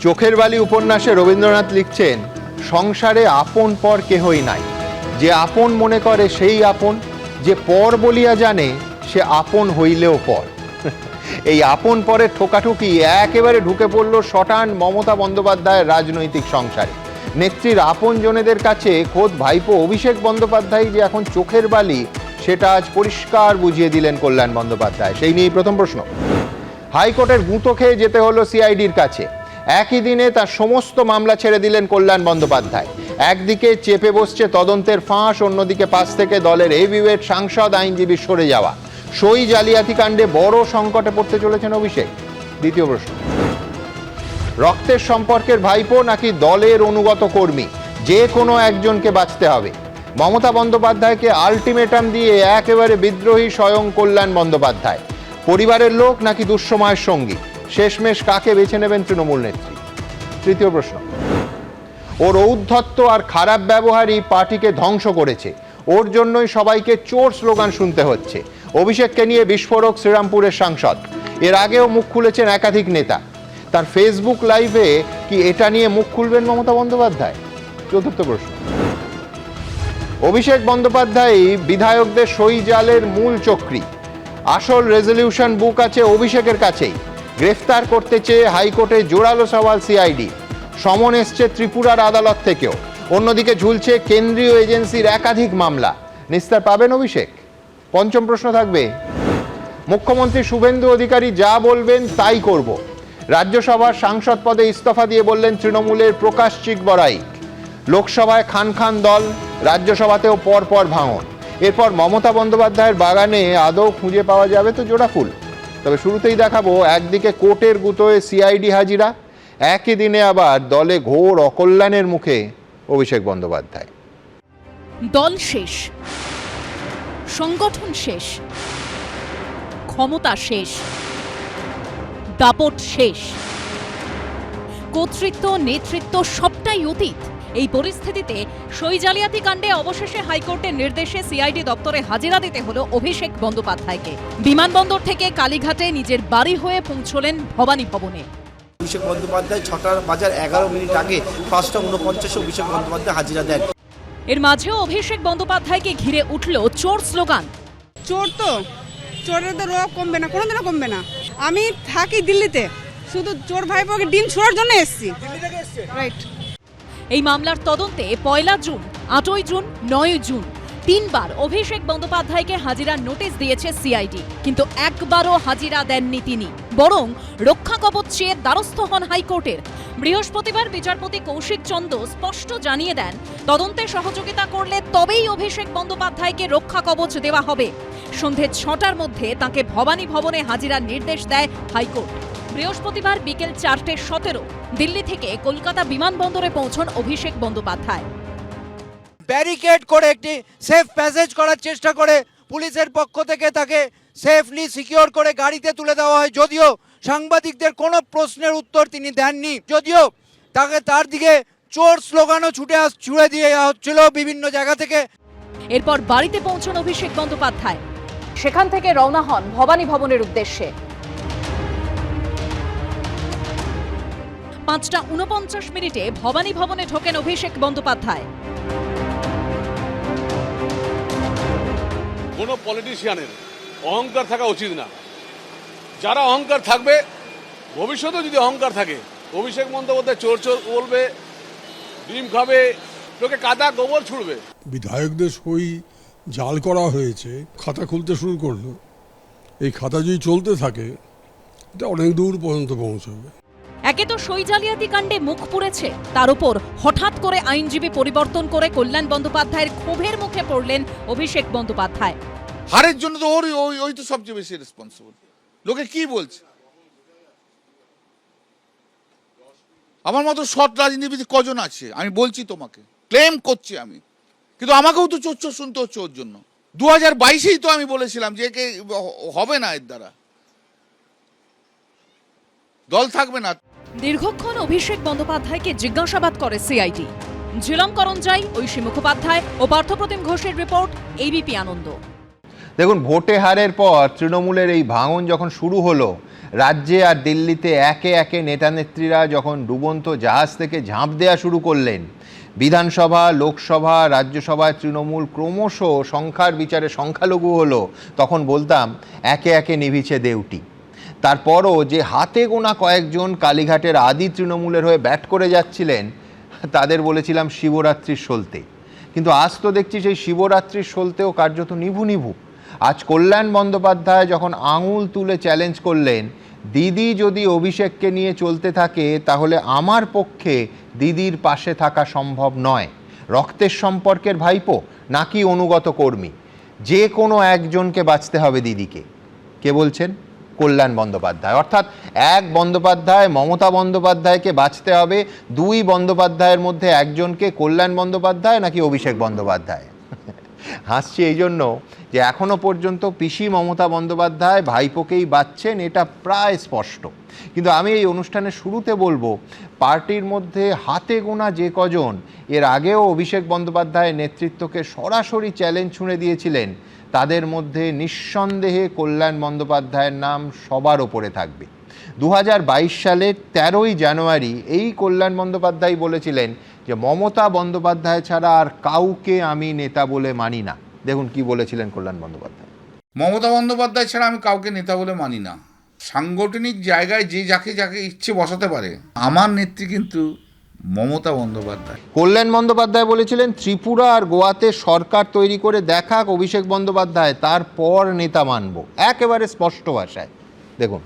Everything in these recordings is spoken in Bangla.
চোখের বালি উপন্যাসে রবীন্দ্রনাথ লিখছেন, সংসারে আপন পর কেহই নাই, যে আপন মনে করে সেই আপন, যে পর বলিয়া জানে সে আপন হইলেও পর। এই আপন পরের ঠোকাঠুকি একেবারে ঢুকে পড়ল শটান মমতা বন্দ্যোপাধ্যায়ের রাজনৈতিক সংসারে। নেত্রীর আপন জনেদের কাছে খোদ ভাইপো অভিষেক বন্দ্যোপাধ্যায় যে এখন চোখের বালি, সেটা আজ পরিষ্কার বুঝিয়ে দিলেন কল্যাণ বন্দ্যোপাধ্যায়। সেই নিয়েই প্রথম প্রশ্ন। হাইকোর্টের গুঁতো খেয়ে যেতে হলো সিআইডির কাছে। একই দিনে তার সমস্ত মামলা ছেড়ে দিলেন কল্যাণ বন্দ্যোপাধ্যায়। একদিকে চেপে বসছে তদন্তের ফাঁস, অন্যদিকে পাশ থেকে দলের হেভিওয়েট সাংসদ আইনজীবী সরে যাওয়া। সই জালিয়াতি কাণ্ডে বড় সংকটে পড়তে চলেছেন অভিষেক। দ্বিতীয় প্রশ্ন, রক্তের সম্পর্কের ভাইপো নাকি দলের অনুগত কর্মী, যে কোনো একজনকে বাঁচতে হবে। মমতা বন্দ্যোপাধ্যায়কে আলটিমেটাম দিয়ে একেবারে বিদ্রোহী স্বয়ং কল্যাণ বন্দ্যোপাধ্যায়। পরিবারের লোক নাকি দুঃসময়ের সঙ্গী, শেষমেশ কাকে বেছে নেবেন তৃণমূল নেত্রী? তৃতীয় প্রশ্ন, ওর ঔদ্ধত্য আর খারাপ ব্যবহারই পার্টিকে ধ্বংস করেছে, ওর জন্যই সবাইকে চোর স্লোগান শুনতে হচ্ছে। অভিষেককে নিয়ে বিস্ফোরক শ্রীরামপুরের সাংসদ। এর আগেও মুখ খুলেছেন একাধিক নেতা। তার ফেসবুক লাইভে কি এটা নিয়ে মুখ খুলবেন মমতা বন্দ্যোপাধ্যায়? চতুর্থ প্রশ্ন, অভিষেক বন্দ্যোপাধ্যায় বিধায়কদের সই জালের মূল চক্রী। আসল রেজলিউশন বুক আছে অভিষেকের কাছেই। গ্রেফতার করতে চেয়ে হাইকোর্টে জোরালো সওয়াল সিআইডি। সমন এসছে ত্রিপুরার আদালত থেকেও। অন্যদিকে ঝুলছে কেন্দ্রীয় এজেন্সির একাধিক মামলা। নিস্তার পাবেন অভিষেক? পঞ্চম প্রশ্ন থাকবে, মুখ্যমন্ত্রী শুভেন্দু অধিকারী যা বলবেন তাই করব। রাজ্যসভার সাংসদ পদে ইস্তফা দিয়ে বললেন তৃণমূলের প্রকাশ চিকবরাইক। লোকসভায় খান খান দল, রাজ্যসভাতেও পরপর ভাঙন। এরপর মমতা বন্দ্যোপাধ্যায়ের বাগানে আদৌ খুঁজে পাওয়া যাবে তো জোড়া ফুল? তবে শুরুতেই দেখাবো একদিকে কোর্টের গুঁতোয় সিআইডি হাজিরা, একই দিনে আবার দলে ঘোর অকল্যাণের মুখে অভিষেক বন্দ্যোপাধ্যায়। দল শেষ, সংগঠন শেষ, ক্ষমতা শেষ, দাপট শেষ, কর্তৃত্ব নেতৃত্ব সবটাই অতীত। এই পরিস্থিতিতে সই জালিয়াতি কাণ্ডে অবশেষে হাইকোর্টের নির্দেশে সিআইডি দপ্তরে হাজিরা দিতে হলো অভিষেক বন্দ্যোপাধ্যায়কে। বিমানবন্দর থেকে কালীঘাটে নিজের বাড়ি হয়ে পৌঁছলেন ভবানী ভবনে। অভিষেক বন্দ্যোপাধ্যায় 6:11 আগে 5:49 অভিষেক বন্দ্যোপাধ্যায় হাজিরা দেন। এর মাঝেও অভিষেক বন্দ্যোপাধ্যায়কে ঘিরে উঠল চোর স্লোগান। চোর তো, চোরের তো রোগ কমবে না, কোনোদিনও কমবে না। আমি থাকি দিল্লিতে, শুধু চোর ভাইপোকে ডিম ছোড়ার জন্য এসেছি। রাইট। এই মামলার তদন্তে 1 জুন, 8 জুন, 9 জুন তিনবার অভিষেক বন্দ্যোপাধ্যায়কে হাজিরার নোটিশ দিয়েছে সিআইডি, কিন্তু একবারও হাজিরা দেননি তিনি, বরং রক্ষা কবচ চেয়ে দ্বারস্থ হন হাইকোর্টের। বৃহস্পতিবার বিচারপতি কৌশিক চন্দ স্পষ্ট জানিয়ে দেন, তদন্তে সহযোগিতা করলে তবেই অভিষেক বন্দ্যোপাধ্যায়কে রক্ষা কবচ দেওয়া হবে। সন্ধে 6টার মধ্যে তাকে ভবানী ভবনে হাজিরার নির্দেশ দেয় হাইকোর্ট। বৃহস্পতিবার বিকেল 4:17 দিল্লি থেকে কলকাতা বিমানবন্দরে পৌঁছন অভিষেক বন্দ্যোপাধ্যায়। ব্যারিকেড করে একটি সেফ প্যাসেজ করার চেষ্টা করে পুলিশের পক্ষ থেকে তাকে সেফলি সিকিউর করে গাড়িতে তুলে দেওয়া হয়, যদিও সাংবাদিকদের কোনো প্রশ্নের উত্তর তিনি দেননি, যদিও তার দিকে চোর স্লোগানও ছুড়ে দিয়ে হচ্ছিল বিভিন্ন জায়গা থেকে। এরপর বাড়িতে পৌঁছন অভিষেক বন্দ্যোপাধ্যায়। সেখান থেকে রওনা হন ভবানী ভবনের উদ্দেশ্যে। 5:49 ভবানী ভবনে ঢোকেন অভিষেক বন্দ্যোপাধ্যায়। কোনো পলিটিশিয়ানের অহংকার থাকা উচিত না। যারা অহংকার থাকবে, ভবিষ্যতেও যদি অহংকার থাকে, অভিষেক বন্দ্যোপাধ্যায় চোর চোর বলবে, ডিম খাবে, লোকে কাদা গোবর ছুড়বে। বিধায়কদের সই জাল করা হয়েছে, খাতা খুলতে শুরু করলো। এই খাতা যদি চলতে থাকে এটা অনেক দূর পর্যন্ত পৌঁছবে। একে তো সই জালিয়াতি কাণ্ডে মুখ পুড়েছে, তার উপর হঠাৎ করে আইনজীবী পরিবর্তন করে কল্যাণ বন্দ্যোপাধ্যায়ের ক্ষোভের মুখে পড়লেন অভিষেক বন্দ্যোপাধ্যায়। হারের জন্য তো ওই তো সবচেয়ে বেশি রেসপন্সিবল। লোকে কি বলছে? আমার মতো সৎ রাজনীতিবিদ কজন আছে আমি বলছি তোমাকে, ক্লেম করছি আমি, কিন্তু আমাকেও তো চোর চোর শুনতে হচ্ছে ওর জন্য। 2022-এই তো আমি বলেছিলাম যে একে হবে না, এর দ্বারা দল থাকবে না। দীর্ঘক্ষণ অভিষেক বন্দ্যোপাধ্যায়কে জিজ্ঞাসাবাদ করে সিআইডি। ঝিলম করঞ্জাই, ঐশী মুখোপাধ্যায় ও পার্থপ্রতিম ঘোষের রিপোর্ট, এবিপি আনন্দ। দেখুন, ভোটে হারের পর তৃণমূলের এই ভাঙন যখন শুরু হলো, রাজ্যে আর দিল্লিতে একে একে নেতা নেত্রীরা যখন ডুবন্ত জাহাজ থেকে ঝাঁপ দেওয়া শুরু করলেন, বিধানসভা, লোকসভা, রাজ্যসভায় তৃণমূল ক্রমশ সংখ্যার বিচারে সংখ্যালঘু হলো, তখন বলতাম একে একে নিভিছে দেউটি। তারপরও যে হাতে গোনা কয়েকজন কালীঘাটের আদি তৃণমূলের হয়ে ব্যাট করে যাচ্ছিলেন, তাদের বলেছিলাম শিবরাত্রির সলতে। কিন্তু আজ তো দেখছি সেই শিবরাত্রির সলতেও কার্যত নিভু নিভু। আজ কল্যাণ বন্দ্যোপাধ্যায় যখন আঙুল তুলে চ্যালেঞ্জ করলেন, দিদি যদি অভিষেককে নিয়ে চলতে থাকে তাহলে আমার পক্ষে দিদির পাশে থাকা সম্ভব নয়। রক্তের সম্পর্কের ভাইপো নাকি অনুগত কর্মী, যে কোনো একজনকে বাঁচতে হবে দিদিকে। কে বলছেন? কল্যাণ বন্দ্যোপাধ্যায়। অর্থাৎ এক বন্দ্যোপাধ্যায় মমতা বন্দ্যোপাধ্যায়কে বাঁচতে হবে, দুই বন্দ্যোপাধ্যায়ের মধ্যে একজনকে, কল্যাণ বন্দ্যোপাধ্যায় নাকি অভিষেক বন্দ্যোপাধ্যায়। হাসছি এই জন্য যে এখনো পর্যন্ত পিসি মমতা বন্দ্যোপাধ্যায় ভাইপোকেই বাঁচছেন, এটা প্রায় স্পষ্ট। কিন্তু আমি এই অনুষ্ঠানের শুরুতে বলবো, পার্টির মধ্যে হাতে গোনা যে কজন এর আগেও অভিষেক বন্দ্যোপাধ্যায়ের নেতৃত্বকে সরাসরি চ্যালেঞ্জ ছুঁড়ে দিয়েছিলেন, তাদের মধ্যে নিঃসন্দেহে কল্যাণ বন্দ্যোপাধ্যায়ের নাম সবার ওপরে থাকবে। 2022 সালের 13ই জানুয়ারি এই কল্যাণ বন্দ্যোপাধ্যায় বলেছিলেন যে মমতা বন্দ্যোপাধ্যায় ছাড়া আর কাউকে আমি নেতা বলে মানি না। দেখুন কি বলেছিলেন কল্যাণ বন্দ্যোপাধ্যায়। মমতা বন্দ্যোপাধ্যায় ছাড়া আমি কাউকে নেতা বলে মানি না। সাংগঠনিক জায়গায় যে যাকে যাকে ইচ্ছে বসাতে পারে, আমার নেত্রী কিন্তু মমতা বন্দ্যোপাধ্যায়। কল্যাণ বন্দ্যোপাধ্যায় বলেছিলেন ত্রিপুরা আর গোয়াতে সরকার তৈরি করে দেখাক অভিষেক বন্দ্যোপাধ্যায়, তারপর নেতা মানব। একেবারে স্পষ্ট ভাষায় দেখুন।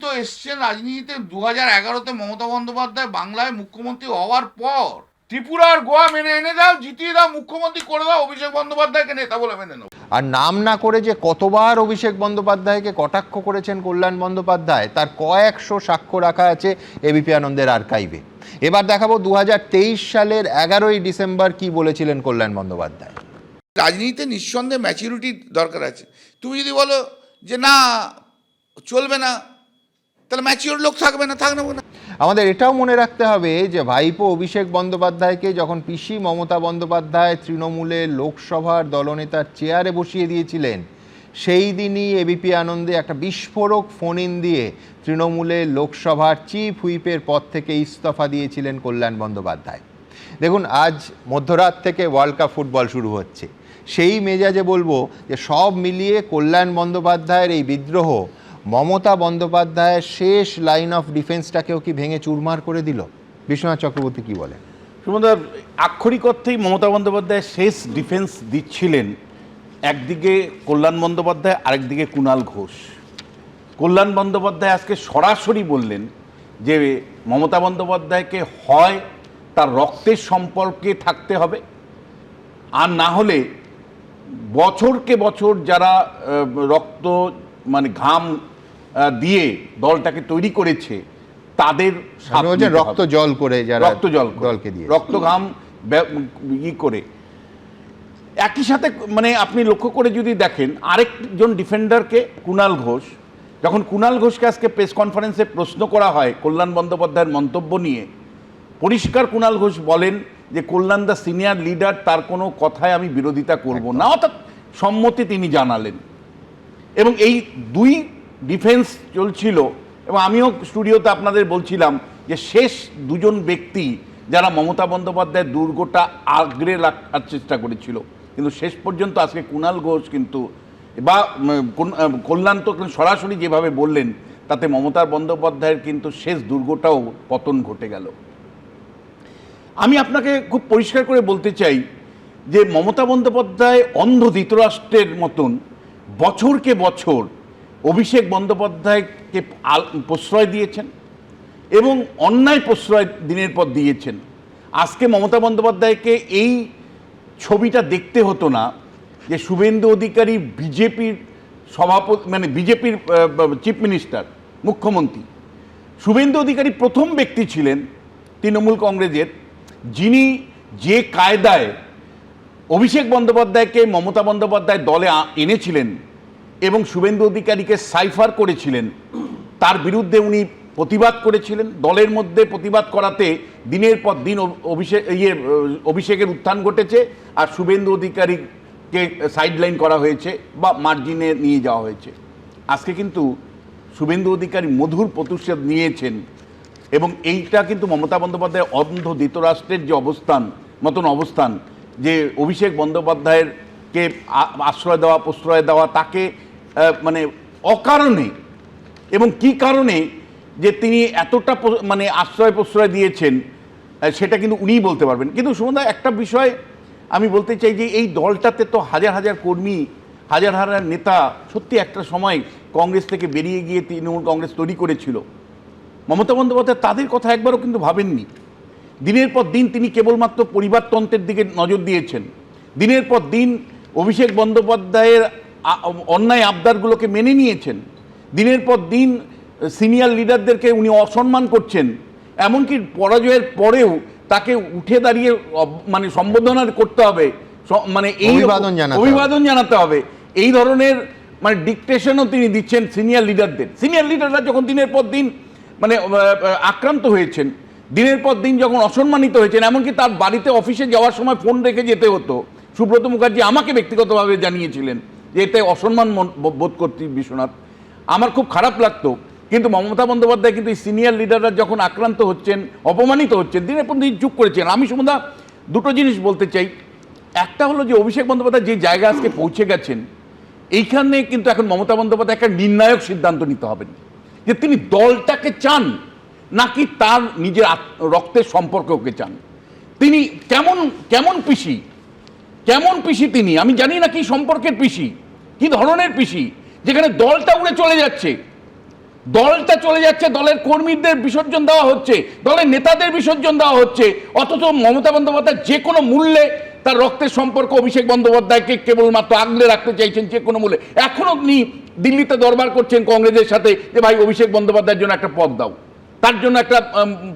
তো এসছেন রাজনীতিতে 2011-তে মমতা বন্দ্যোপাধ্যায় বাংলায় মুখ্যমন্ত্রী হওয়ার পর। ত্রিপুরা আর গোয়া মেনে এনে দাও, জিতিয়ে দাও, মুখ্যমন্ত্রী করে দাও, অভিষেক বন্দ্যোপাধ্যায়কে নেতা বলে মেনে নেব। আর নাম না করে যে কতবার অভিষেক বন্দ্যোপাধ্যায়কে কটাক্ষ করেছেন কল্যাণ বন্দ্যোপাধ্যায়, তার কয়েকশো সাক্ষ্য রাখা আছে এবিপি আনন্দের আর্কাইভে। এবার দেখাবো 2023 সালের 11ই ডিসেম্বর কি বলেছিলেন কল্যাণ বন্দ্যোপাধ্যায়। রাজনীতিতে নিঃসন্দেহে ম্যাচুরিটি দরকার আছে। তুমি যদি বলো যে না চলবে না, তাহলে ম্যাচিওর লোক থাকবে না, থাকবে না। আমাদের এটাও মনে রাখতে হবে যে ভাইপো অভিষেক বন্দ্যোপাধ্যায়কে যখন পিসি মমতা বন্দ্যোপাধ্যায় তৃণমূলের লোকসভার দলনেতার চেয়ারে বসিয়ে দিয়েছিলেন, সেই দিনই এবিপি আনন্দে একটা বিস্ফোরক ফোন ইন দিয়ে তৃণমূলের লোকসভার চিফ হুইপের পদ থেকে ইস্তফা দিয়েছিলেন কল্যাণ বন্দ্যোপাধ্যায়। দেখুন, আজ মধ্যরাত থেকে ওয়ার্ল্ড কাপ ফুটবল শুরু হচ্ছে। সেই মেজাজে বলবো যে সব মিলিয়ে কল্যাণ বন্দ্যোপাধ্যায়ের এই বিদ্রোহ মমতা বন্দ্যোপাধ্যায়ের শেষ লাইন অফ ডিফেন্সটাকেও কি ভেঙে চুরমার করে দিল? বিশ্বনাথ চক্রবর্তী কি বলেন? সুমনদা, আক্ষরিক অর্থেই মমতা বন্দ্যোপাধ্যায় শেষ ডিফেন্স দিচ্ছিলেন। একদিকে কল্যাণ বন্দ্যোপাধ্যায়, আরেকদিকে কুণাল ঘোষ। কল্যাণ বন্দ্যোপাধ্যায় আজকে সরাসরি বললেন যে মমতা বন্দ্যোপাধ্যায়কে হয় তার রক্তের সম্পর্কে থাকতে হবে, আর না হলে বছরকে বছর যারা রক্ত মানে ঘাম দিয়ে দলটাকে তৈরি করেছে তাদের রক্ত জল করে, যারা রক্ত জল দলকে দিয়ে রক্ত ঘাম করে। একই সাথে মানে আপনি লক্ষ্য করে যদি দেখেন আরেকজন ডিফেন্ডারকে কুণাল ঘোষ, যখন কুণাল ঘোষকে আজকে প্রেস কনফারেন্সে প্রশ্ন করা হয় কল্যাণ বন্দ্যোপাধ্যায়ের মন্তব্য নিয়ে, পরিষ্কার কুণাল ঘোষ বলেন যে কল্যাণ দা সিনিয়র লিডার, তার কোনো কথায় আমি বিরোধিতা করব না, অর্থাৎ সম্মতি তিনি জানালেন। এবং এই দুই ডিফেন্স চলছিল। এবং আমিও স্টুডিওতে আপনাদের বলছিলাম যে শেষ দুজন ব্যক্তি যারা মমতা বন্দ্যোপাধ্যায়ের দুর্গটা আগড়ে রাখার চেষ্টা করেছিল, কিন্তু শেষ পর্যন্ত আজকে কুণাল ঘোষ কিন্তু বা কল্যাণ তো সরাসরি যেভাবে বললেন, তাতে মমতা বন্দ্যোপাধ্যায়ের কিন্তু শেষ দুর্গটাও পতন ঘটে গেল। আমি আপনাকে খুব পরিষ্কার করে বলতে চাই যে মমতা বন্দ্যোপাধ্যায় অন্ধ ধৃতরাষ্ট্রের মতন বছরকে বছর অভিষেক বন্দ্যোপাধ্যায়কে প্রশ্রয় দিয়েছেন এবং অন্যায় প্রশ্রয় দিনের পর দিয়েছেন। আজকে মমতা বন্দ্যোপাধ্যায়কে এই ছবিটা দেখতে হতো না যে শুভেন্দু অধিকারী বিজেপির সভাপতি, মানে বিজেপির চিফ মিনিস্টার, মুখ্যমন্ত্রী। শুভেন্দু অধিকারী প্রথম ব্যক্তি ছিলেন তৃণমূল কংগ্রেসের যিনি যে কায়দায় অভিষেক বন্দ্যোপাধ্যায়কে মমতা বন্দ্যোপাধ্যায় দলে এনেছিলেন এবং শুভেন্দু অধিকারীকে সাইফার করেছিলেন, তার বিরুদ্ধে উনি প্রতিবাদ করেছিলেন। দলের মধ্যে প্রতিবাদ করাতে দিনের পর দিন অভিষেকের উত্থান ঘটেছে আর শুভেন্দু অধিকারীকে কে সাইডলাইন করা হয়েছে বা মার্জিনে নিয়ে যাওয়া হয়েছে। আজকে কিন্তু শুভেন্দু অধিকারী মধুর প্রতিশোধ নিয়েছেন এবং এইটা কিন্তু মমতা বন্দ্যোপাধ্যায়ের অন্ধ ধৃতরাষ্ট্রের যে মতন অবস্থান, যে অভিষেক বন্দ্যোপাধ্যায়ের কে আশ্রয় দেওয়া প্রশ্রয় দেওয়া, তাকে মানে অকারণে এবং কি কারণে যে তিনি এতটা মানে আশ্রয় প্রশ্রয় দিয়েছেন সেটা কিন্তু উনিই বলতে পারবেন। কিন্তু সুমনদা, একটা বিষয় আমি বলতে চাই যে এই দলটাতে তো হাজার হাজার কর্মী, হাজার হাজার নেতা সত্যি একটা সময় কংগ্রেস থেকে বেরিয়ে গিয়ে তৃণমূল কংগ্রেস তৈরি করেছিল। মমতা বন্দ্যোপাধ্যায় তাদের কথা একবারও কিন্তু ভাবেননি। দিনের পর দিন তিনি কেবলমাত্র পরিবারতন্ত্রের দিকে নজর দিয়েছেন। দিনের পর দিন অভিষেক বন্দ্যোপাধ্যায়ের অন্যায় আবদারগুলোকে মেনে নিয়েছেন। দিনের পর দিন সিনিয়র লিডারদেরকে উনি অসম্মান করছেন। এমনকি পরাজয়ের পরেও তাকে উঠে দাঁড়িয়ে মানে সম্বোধনা করতে হবে, মানে এই অভিবাদন জানাতে হবে, এই ধরনের মানে ডিকটেশনও তিনি দিচ্ছেন সিনিয়র লিডারদের। সিনিয়র লিডাররা যখন দিনের পর দিন মানে আক্রান্ত হয়েছেন, দিনের পর দিন যখন অসম্মানিত হয়েছেন, এমনকি তার বাড়িতে অফিসে যাওয়ার সময় ফোন রেখে যেতে হতো। সুব্রত মুখার্জি আমাকে ব্যক্তিগতভাবে জানিয়েছিলেন যে এতে অসম্মান বোধ করছি বিশ্বনাথ, আমার খুব খারাপ লাগতো। কিন্তু মমতা বন্দ্যোপাধ্যায় কিন্তু এই সিনিয়র লিডাররা যখন আক্রান্ত হচ্ছেন, অপমানিত হচ্ছেন, দিনের পর দিন চুপ করেছেন। আমি সুমদা দুটো জিনিস বলতে চাই। একটা হলো যে অভিষেক বন্দ্যোপাধ্যায় যে জায়গা আজকে পৌঁছে গেছেন, এইখানে কিন্তু এখন মমতা বন্দ্যোপাধ্যায় একটা নির্ণায়ক সিদ্ধান্ত নিতে হবে যে তিনি দলটাকে চান নাকি তার নিজের রক্তের সম্পর্ককে চান। তিনি কেমন পিসি তিনি, আমি জানি না কি সম্পর্কের পিসি, কি ধরনের পিসি, যেখানে দলটা উড়ে চলে যাচ্ছে, দলের কর্মীদের বিসর্জন দেওয়া হচ্ছে, দলের নেতাদের বিসর্জন দেওয়া হচ্ছে, অথচ মমতা বন্দ্যোপাধ্যায় যে কোনো মূল্যে তার রক্তের সম্পর্ক অভিষেক বন্দ্যোপাধ্যায়কে কেবলমাত্র আগলে রাখতে চাইছেন যে কোনো মূল্যে। এখনো তিনি দিল্লিতে দরবার করছেন কংগ্রেসের সাথে যে ভাই অভিষেক বন্দ্যোপাধ্যায়ের জন্য একটা পদ দাও, তার জন্য একটা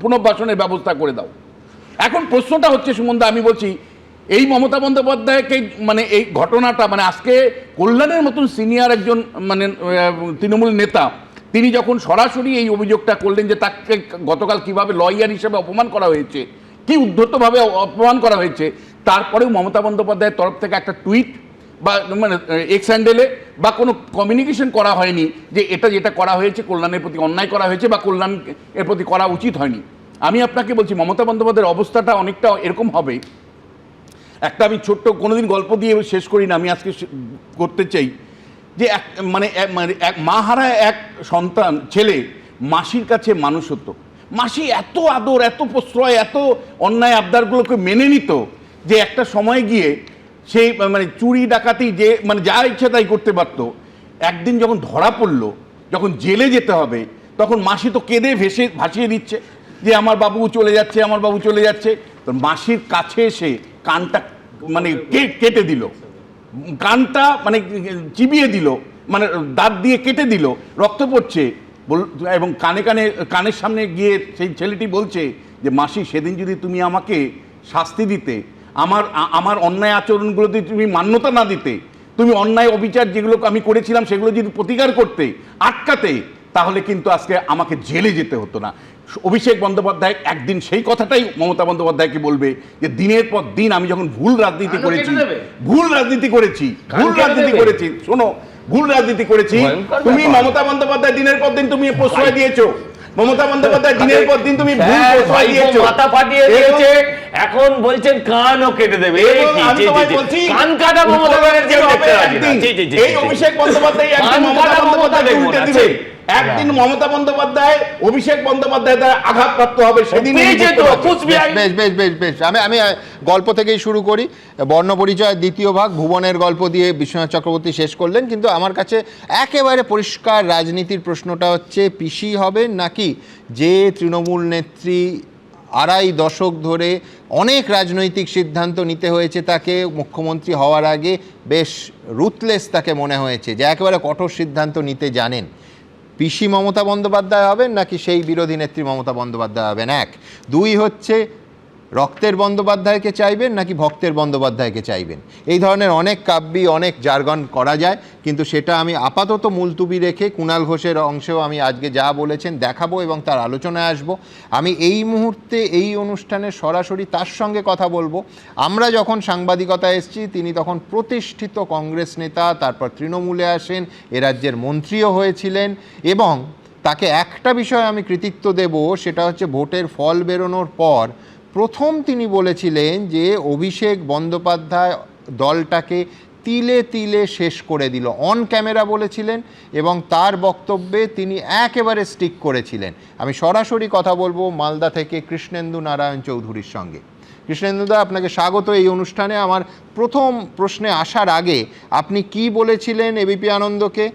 পুনর্বাসনের ব্যবস্থা করে দাও। এখন প্রশ্নটা হচ্ছে সুমনদা, আমি বলছি এই মমতা বন্দ্যোপাধ্যায়কে মানে এই ঘটনাটা মানে আজকে কল্যাণের মতন সিনিয়র একজন মানে তৃণমূল নেতা, তিনি যখন সরাসরি এই অভিযোগটা করলেন যে তাকে গতকাল কিভাবে লয়ার হিসেবে অপমান করা হয়েছে, কি উদ্ধতভাবে অপমান করা হয়েছে, তারপরেও মমতা বন্দ্যোপাধ্যায়ের তরফ থেকে একটা টুইট বা মানে এক্স হ্যান্ডেলে বা কোনো কমিউনিকেশন করা হয়নি যে এটা যেটা করা হয়েছে কল্যাণের প্রতি অন্যায় করা হয়েছে বা কল্যাণ এর প্রতি করা উচিত হয়নি। আমি আপনাকে বলছি মমতা বন্দ্যোপাধ্যায়ের অবস্থাটা অনেকটা এরকম হবে। একটা আমি ছোট্ট কোনোদিন গল্প দিয়ে শেষ করি না, আমি আজকে করতে চাই যে এক মা হারা এক সন্তান ছেলে মাসির কাছে মানুষ হতো। মাসি এত আদর, এত প্রশ্রয়, এত অন্যায় আবদারগুলোকে মেনে নিত যে একটা সময় গিয়ে সেই মানে চুরি ডাকাতি যে মানে যা ইচ্ছা তাই করতে পারতো। একদিন যখন ধরা পড়লো, যখন জেলে যেতে হবে, তখন মাসি তো কেঁদে ভাসিয়ে দিচ্ছে যে আমার বাবু চলে যাচ্ছে, আমার বাবু চলে যাচ্ছে। তো মাসির কাছে এসে কানটা মানে কেটে দিল, কানটা মানে চিবিয়ে দিল, মানে দাঁত দিয়ে কেটে দিল, রক্ত পড়ছে এবং কানের সামনে গিয়ে সেই ছেলেটি বলছে যে মাসি সেদিন যদি তুমি আমাকে শাস্তি দিতে, আমার অন্যায় আচরণগুলোতে তুমি মান্যতা না দিতে, তুমি অন্যায় অবিচার যেগুলো আমি করেছিলাম সেগুলো যদি প্রতিকার করতে, আটকাতে, তাহলে কিন্তু আজকে আমাকে জেলে যেতে হতো না। অভিষেক বন্দ্যোপাধ্যায় একদিন সেই কথাটাই মমতা বন্দ্যোপাধ্যায়কে বলবে যে দিনের পর দিন আমি যখন ভুল রাজনীতি করেছি, শোনো, ভুল রাজনীতি করেছি, তুমি মমতা বন্দ্যোপাধ্যায় দিনের পর দিন তুমি প্রশ্রয় দিয়েছো, মমতা বন্দ্যোপাধ্যায় দিনের পর দিন তুমি ভুল প্রশ্রয় দিয়েছো, মাথা ফাটিয়ে দিয়েছে, এখন বলছেন কানও কেটে দেবে। কান কাটা মমতা ব্যানার্জি এই অভিষেক বন্দ্যোপাধ্যায় একদিন মমতা বন্দ্যোপাধ্যায়কে উল্টে দিবে, একদিন মমতা বন্দ্যোপাধ্যায় অভিষেক বন্দ্যোপাধ্যায় দ্বারা আঘাতপ্রাপ্ত হবে, সেদিন বেশ আমি গল্প থেকেই শুরু করি। বর্ণপরিচয় দ্বিতীয় ভাগ ভুবনের গল্প দিয়ে বিশ্বনাথ চক্রবর্তী শেষ করলেন, কিন্তু আমার কাছে একেবারে পরিষ্কার রাজনীতির প্রশ্নটা হচ্ছে পিসি হবেন নাকি যে তৃণমূল নেত্রী আড়াই দশক ধরে অনেক রাজনৈতিক সিদ্ধান্ত নিতে হয়েছে তাকে, মুখ্যমন্ত্রী হওয়ার আগে বেশ রুথলেস তাকে মনে হয়েছে যে একেবারে কঠোর সিদ্ধান্ত নিতে জানেন, পিসি মমতা বন্দ্যোপাধ্যায় হবেন নাকি সেই বিরোধী নেত্রী মমতা বন্দ্যোপাধ্যায় হবেন? এক। দুই হচ্ছে রক্তের বন্দ্যোপাধ্যায়কে চাইবেন নাকি ভক্তের বন্দ্যোপাধ্যায়কে চাইবেন? এই ধরনের অনেক কাব্যি, অনেক জার্গন করা যায়, কিন্তু সেটা আমি আপাতত মুলতুবি রেখে কুণাল ঘোষের অংশেও আমি আজকে যা বলেছেন দেখাবো এবং তার আলোচনায় আসব। আমি এই মুহূর্তে এই অনুষ্ঠানে সরাসরি তার সঙ্গে কথা বলবো। আমরা যখন সাংবাদিকতা এসেছি তিনি তখন প্রতিষ্ঠিত কংগ্রেস নেতা, তারপর তৃণমূলে আসেন, এ রাজ্যের মন্ত্রীও হয়েছিলেন, এবং তাকে একটা বিষয়ে আমি কৃতিত্ব দেব, সেটা হচ্ছে ভোটের ফল বেরোনোর পর প্রথম তিনি বলেছিলেন যে অভিষেক বন্দ্যোপাধ্যায় দলটাকে তিলে তিলে শেষ করে দিল, অন ক্যামেরা বলেছিলেন, এবং তার বক্তব্যে তিনি একেবারে স্টিক করেছিলেন। আমি সরাসরি কথা বলবো মালদা থেকে কৃষ্ণেন্দু নারায়ণ চৌধুরীর সঙ্গে। কৃষ্ণেন্দুদা, আপনাকে স্বাগত এই অনুষ্ঠানে। আমার প্রথম প্রশ্নে আসার আগে আপনি কি বলেছিলেন এবিপি আনন্দকে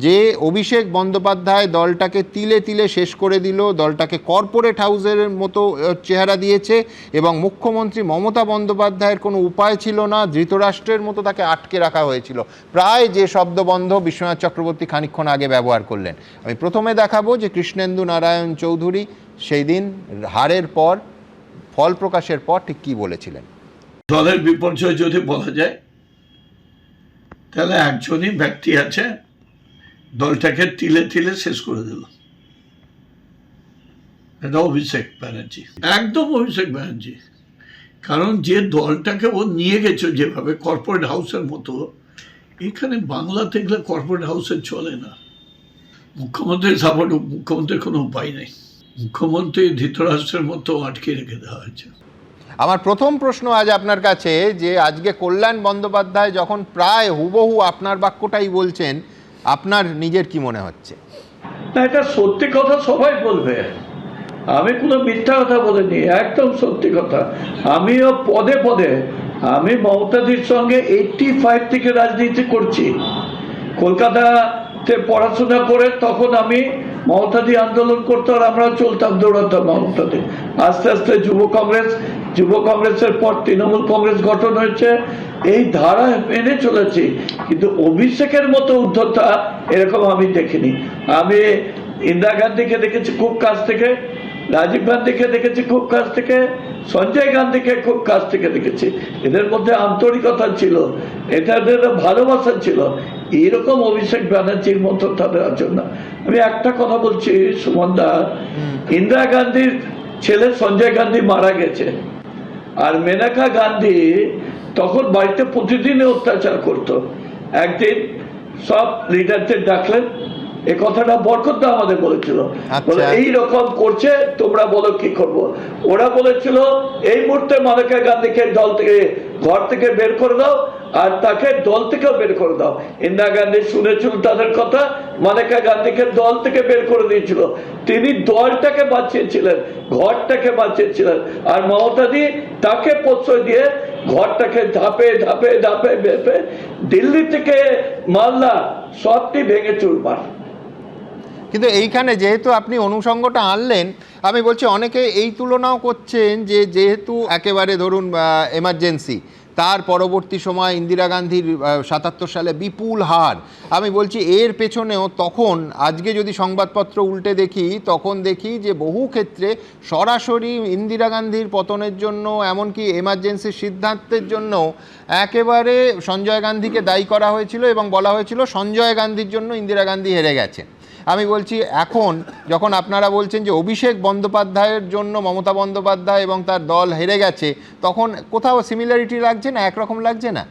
যে অভিষেক বন্দ্যোপাধ্যায় দলটাকে তিলে তিলে শেষ করে দিল, দলটাকে কর্পোরেট হাউসের মতো চেহারা দিয়েছে, এবং মুখ্যমন্ত্রী মমতা বন্দ্যোপাধ্যায়ের কোনো উপায় ছিল না, ধৃতরাষ্ট্রের মতো তাকে আটকে রাখা হয়েছিল, প্রায় যে শব্দবন্ধ বিশ্বনাথ চক্রবর্তী খানিকক্ষণ আগে ব্যবহার করলেন। আমি প্রথমে দেখাবো যে কৃষ্ণেন্দু নারায়ণ চৌধুরী সেই দিন হারের পর, ফল প্রকাশের পর ঠিক কি বলেছিলেন। দলের বিপর্যয় যদি বলা যায় তাহলে একজনই ব্যক্তি আছে দলটাকে তিলে তিলে শেষ করে দিল, এটা অভিষেক ব্যানার্জি, একদম অভিষেক ব্যানার্জি। কারণ যে দলটাকে ও নিয়ে গেছে যেভাবে কর্পোরেট হাউসের মতো, এখানে বাংলাতে এগুলো কর্পোরেট হাউসে চলে না। মুখ্যমন্ত্রীর সাপোর্ট, মুখ্যমন্ত্রীর কোনো উপায় নেই, মুখ্যমন্ত্রী ধৃতরাষ্ট্রের মতো আটকে রেখে দেওয়া হয়েছে। আমার প্রথম প্রশ্ন আজ আপনার কাছে যে আজকে কল্যাণ বন্দ্যোপাধ্যায় যখন প্রায় হুবহু আপনার বাক্যটাই বলছেন, আপনার নিজের কি মনে হচ্ছে? না, এটা সত্যি কথা সবাই বলবে, আমি কোনো মিথ্যা কথা বলিনি, একদম সত্যি কথা। আমিও পদে পদে, আমি মমতাদির সঙ্গে 85 থেকে রাজনীতি করছি। কলকাতাতে পড়াশোনা করে তখন আমি মমতাদি আন্দোলন করতো আর আমরা চলতাম, দৌড়াতাম মমতাদি। আস্তে আস্তে যুব কংগ্রেসের পর তৃণমূল কংগ্রেস গঠন হয়েছে, এই ধারা মেনে চলেছি। কিন্তু অভিষেকের মতো উদ্ধতা এরকম আমি দেখিনি। আমি ইন্দিরা গান্ধীকে দেখেছি খুব কাছ থেকে, রাজীব গান্ধীকে দেখেছি খুব কাছ থেকে, সঞ্জয় গান্ধীকে খুব কাছ থেকে দেখেছি। এদের মধ্যে আন্তরিকতা ছিল, এদের ভালোবাসা ছিল। এইরকম অভিষেক ব্যানার্জির মতো তাদের জন্য আমি একটা কথা বলছি, সুমনদা, ইন্দিরা গান্ধীর ছেলে সঞ্জয় গান্ধী মারা গেছে, আর মেনকা গান্ধী তখন বাড়িতে প্রতিদিনে অত্যাচার করত। একদিন সব লিডারদের ডাকলেন, এ কথাটা বরকত আমাদের বলেছিল, বলে এইরকম করছে, তোমরা বলো কি করবো। ওরা বলেছিল এই মুহূর্তে মেনকা গান্ধীকে দল থেকে, ঘর থেকে বের করে দাও, আর তাকে দল থেকেও বের করে দাও। ইন্দিরা গান্ধী শুনেছিল তাদের কথা, মেনকা গান্ধীকে দল থেকে বের করে দিয়েছিল। তিনি দলটাকে বাঁচিয়েছিলেন, ঘরটাকে বাঁচিয়েছিলেন, আর মমতাদি তাকে প্রশ্রয় দিয়ে ঘরটাকে ধাপে ধাপে ধাপে ধাপে দিল্লি থেকে মালদা সবটি ভেঙে চুরমার। কিন্তু এইখানে যেহেতু আপনি অনুষঙ্গটা আনলেন, আমি বলছি অনেকে এই তুলনাও করছেন যে যেহেতু একেবারে ধরুন এমার্জেন্সি, তার পরবর্তী সময় ইন্দিরা গান্ধীর 77 সালে বিপুল হার, আমি বলছি এর পেছনেও তখন, আজকে যদি সংবাদপত্র উল্টে দেখি, তখন দেখি যে বহু ক্ষেত্রে সরাসরি ইন্দিরা গান্ধীর পতনের জন্য, এমনকি এমার্জেন্সির সিদ্ধান্তের জন্য একেবারে সঞ্জয় গান্ধীকে দায়ী করা হয়েছিল, এবং বলা হয়েছিল সঞ্জয় গান্ধীর জন্য ইন্দিরা গান্ধী হেরে গেছেন। আমি বলছি এখন যখন আপনারা বলছেন যে অভিষেক বন্দ্যোপাধ্যায়ের জন্য মমতা বন্দ্যোপাধ্যায় এবং তার দল হেরে গেছে, তখন কোথাও সিমিলারিটি লাগছে না, একরকম লাগছে না?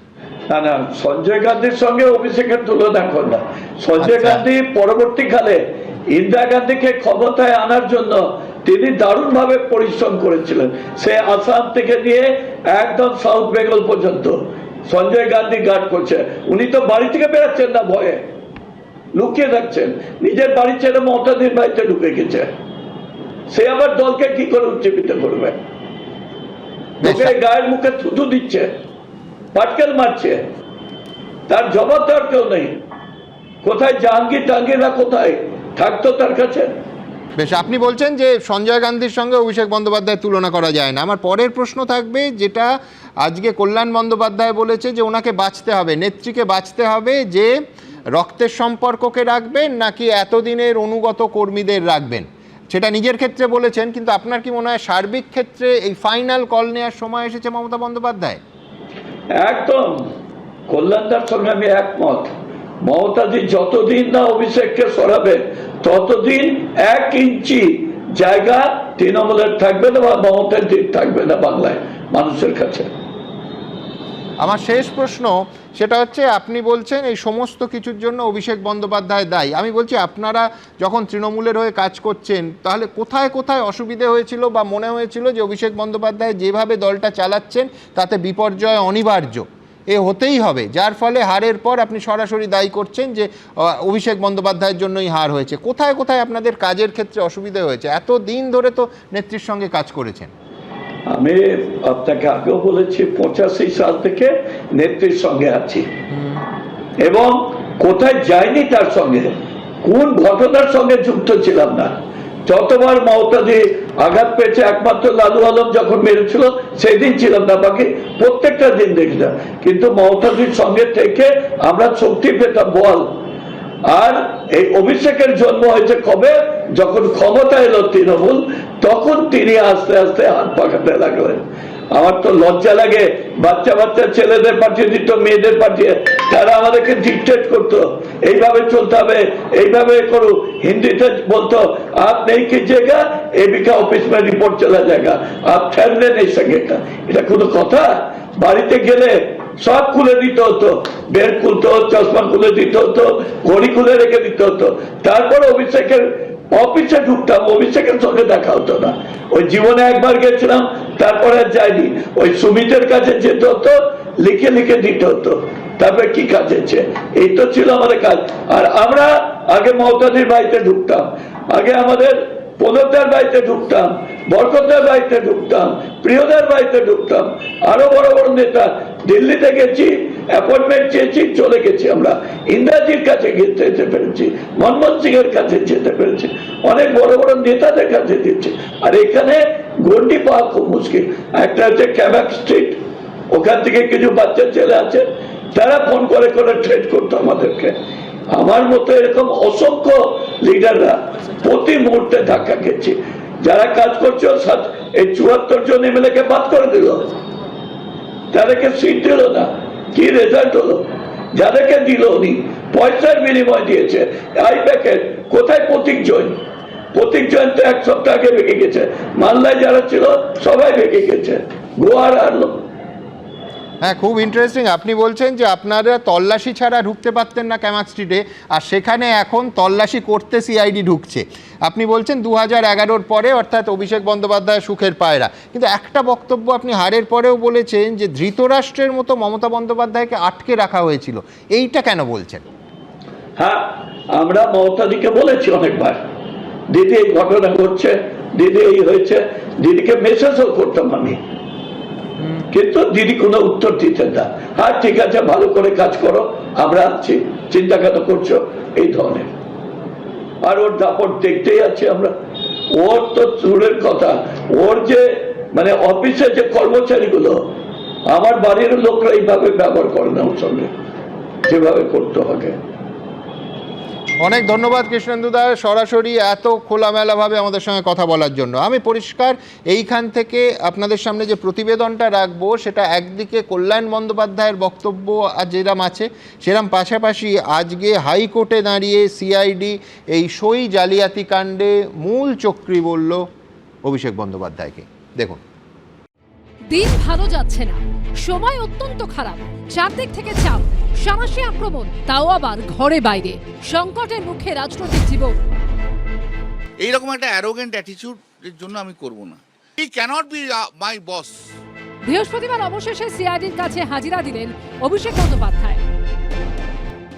না না, সঞ্জয় গান্ধীর সঙ্গে অভিষেকের তুলনা করেন না। সঞ্জয় গান্ধী পরবর্তীকালে ইন্দিরা গান্ধীকে ক্ষমতায় আনার জন্য তিনি দারুণভাবে পরিশ্রম করেছিলেন। সে আসাম থেকে নিয়ে একদম সাউথ বেঙ্গল পর্যন্ত সঞ্জয় গান্ধী গার্ড করছে। উনি তো বাড়ি থেকে বেরোচ্ছেন না, ভয়ে লুকিয়ে থাকছেন, নিজের বাড়ি ছেড়ে মমতাদির বাড়িতে ঢুকে গেছে। সে আবার দলকে কি করে উজ্জীবিত করবে? গায়ের মুখে থুতু দিচ্ছে, পাটকেল মারছে, তার জবাব দেওয়ার কেউ নেই। কোথায় জাহাঙ্গীররা কোথায় থাকতো তার কাছে? বেশ, আপনি বলছেন যে সঞ্জয় গান্ধীর সঙ্গে অভিষেক বন্দ্যোপাধ্যায়ের তুলনা করা যায় না। আমার পরের প্রশ্ন থাকবে, যেটা আজকে কল্যাণ বন্দ্যোপাধ্যায় বলেছে যে ওনাকে বাঁচতে হবে, নেত্রীকে বাঁচতে হবে, যে রক্তের সম্পর্ককে রাখবেন নাকি এতদিনের অনুগত কর্মীদের রাখবেন। সেটা নিজের ক্ষেত্রে বলেছেন, কিন্তু আপনার কি মনে হয় সার্বিক ক্ষেত্রে এই ফাইনাল কল নেওয়ার সময় এসেছে মমতা বন্দ্যোপাধ্যায়? একদম কল্যাণদার সঙ্গে আমি একমত। মমতাজি যতদিন না অভিষেককে সরাবে ততদিন 1 ইঞ্চি জায়গা তৃণমূলের থাকবে না বা মমতার দিক থাকবে না বাংলায় মানুষের কাছে। আমার শেষ প্রশ্ন সেটা হচ্ছে, আপনি বলছেন এই সমস্ত কিছুর জন্য অভিষেক বন্দ্যোপাধ্যায় দায়ী। আমি বলছি আপনারা যখন তৃণমূলের হয়ে কাজ করছেন তাহলে কোথায় কোথায় অসুবিধে হয়েছিল বা মনে হয়েছিল যে অভিষেক বন্দ্যোপাধ্যায় যেভাবে দলটা চালাচ্ছেন তাতে বিপর্যয় অনিবার্য, এ হতেই হবে, যার ফলে হারের পর আপনি সরাসরি দায়ী করছেন যে অভিষেক বন্দ্যোপাধ্যায়ের জন্যই হার হয়েছে? কোথায় কোথায় আপনাদের কাজের ক্ষেত্রে অসুবিধা হয়েছে? এত দিন ধরে তো নেত্রীর সঙ্গে কাজ করেছেন। আমি আপনাকে আগেও বলেছি 85 সাল থেকে নেত্রীর সঙ্গে আছি এবং কোথায় যাইনি তার সঙ্গে, কোন ঘটনার সঙ্গে যুক্ত ছিলাম না। যতবার মমতাজি আঘাত পেয়েছে একমাত্র লালু আলম যখন মেরেছিল সেই দিন ছিলাম না, বাকি প্রত্যেকটা দিন দেখলাম। কিন্তু মমতাজির সঙ্গে থেকে আমরা শক্তি পেতাম বল। আর এই অভিষেকের জন্ম হয়েছে কবে? যখন ক্ষমতা এলো তৃণমূল, তখন তিনি আস্তে আস্তে হাত পাকাতে লাগলেন। আমার তো লজ্জা লাগে, বাচ্চা বাচ্চা ছেলেদের পাঠিয়ে দিত, মেয়েদের পাঠিয়ে, তারা আমাদেরকে ডিকটেট করতো এইভাবে চলতে হবে, এইভাবে করো। হিন্দিতে বলতো আপ নেই कीजिएगा एबीका ऑफिस में रिपोर्ट चला जाएगा, आप ठहरने नहीं सकेगा। এটা কোনো কথা? বাড়িতে গেলে সব খুলে দিতে হতো, বেড খুলতে হতো, চশমা খুলে দিতে হতো, ঘড়ি খুলে রেখে দিতে হতো। তারপর অভিষেকের অফিসে ঢুকতাম, অভিষেকের সঙ্গে দেখা হতো না। ওই জীবনে একবার গেছিলাম, তারপরে আর যাইনি। ওই সুমিতের কাছে যেতে হতো, লিখে লিখে দিতে হতো, তারপরে কি কাজ হচ্ছে। এই তো ছিল আমাদের কাজ। আর আমরা আগে মমতাদির বাড়িতে ঢুকতাম, আগে আমাদের প্রণবদার বাড়িতে ঢুকতাম, বরকতদার বাড়িতে ঢুকতাম, প্রিয়দার বাড়িতে ঢুকতাম, আরো বড় বড় নেতা। দিল্লিতে গেছি, অ্যাপয়েন্টমেন্ট চেয়েছি, চলে গেছি। আমরা ইন্দিরাজির কাছে যেতে পেরেছি, মনমোহন সিং এর কাছে যেতে পেরেছি, অনেক বড় বড় নেতাদের কাছে দিচ্ছি। আর এখানে গন্ডি পাওয়া খুব মুশকিল। একটা হচ্ছে ক্যাবাক স্ট্রিট, ওখান থেকে কিছু বাচ্চা ছেলে আছে, তারা ফোন করে করে ট্রেড করতো আমাদেরকে। আমার মতো এরকম অসংখ্য লিডাররা প্রতি মুহূর্তে ধাক্কা খেয়েছে। যারা কাজ করছে এই 74 জন এমএলএ কে বাদ করে দিল, তাদেরকে সিট দিল না। কি রেজাল্ট হলো? যাদেরকে দিল উনি পয়সার বিনিময় দিয়েছে। আই প্যাকেট কোথায়? প্রতীক জৈন, প্রতীক জৈন তো 1 সপ্তাহ আগে ভেঙে গেছে। মালদায় যারা ছিল সবাই ভেঙে গেছে, গোয়ার হারলো। হ্যাঁ, খুব ইন্টারেস্টিং। আপনি বলছেন যে আপনারা তল্লাশি ছাড়া ঢুকতে পারতেন না ক্যামাক স্ট্রিটে, আর সেখানে এখন তল্লাশি করতে সিআইডি ঢুকছে। আপনি বলছেন 2011-র পরে, অর্থাৎ অভিষেক বন্দ্যোপাধ্যায় সুখের পায়রা। কিন্তু একটা বক্তব্য আপনি হারের পরেও বলেছেন যে ধৃতরাষ্ট্রের মতো মমতা বন্দ্যোপাধ্যায়কে আটকে রাখা হয়েছিল। এইটা কেন বলছেন? হ্যাঁ, আমরা মমতাদিকে বলেছি অনেকবার, দিদি এই ঘটনা ঘটছে, দিদি এই হয়েছে। দিদিকে মেসেজও করতাম আমি, কিন্তু দিদি কোনো উত্তর দিতেন না। হ্যাঁ ঠিক আছে, ভালো করে কাজ করো, আমরা আছি, চিন্তা কেন করছো, এই ধরনের। আর ওর দাপট দেখতেই আছি আমরা। ওর তো চুরের কথা, ওর যে মানে অফিসে যে কর্মচারীগুলো, আমার বাড়ির লোকরা এইভাবে ব্যবহার করে না ওর সঙ্গে, যেভাবে করতে হবে। অনেক ধন্যবাদ কৃষ্ণেন্দু দা, সরাসরি এত খোলামেলাভাবে আমাদের সঙ্গে কথা বলার জন্য। আমি পরিষ্কার এইখান থেকে আপনাদের সামনে যে প্রতিবেদনটা রাখবো, সেটা একদিকে কল্যাণ বন্দ্যোপাধ্যায়ের বক্তব্য আর যেরম আছে সেরম, পাশাপাশি আজকে হাইকোর্টে দাঁড়িয়ে সিআইডি এই সই জালিয়াতি কাণ্ডে মূল চক্রী বলল অভিষেক বন্দ্যোপাধ্যায়কে। দেখুন। দিন ভালো যাচ্ছে না, সময় অত্যন্ত খারাপ, চারদিক থেকে চাপ, সামাসী আক্রমণ, তাও আবার ঘরে বাইরে, সংকটের মুখে রাজনৈতিক জীবন। এইরকম একটা অ্যারোগেন্ট অ্যাটিটিউডের জন্য আমি করব না। হি ক্যানট বি মাই বস। বৃহস্পতিবার অবশেষে সিআইডির কাছে হাজিরা দিলেন অভিষেক বন্দ্যোপাধ্যায়।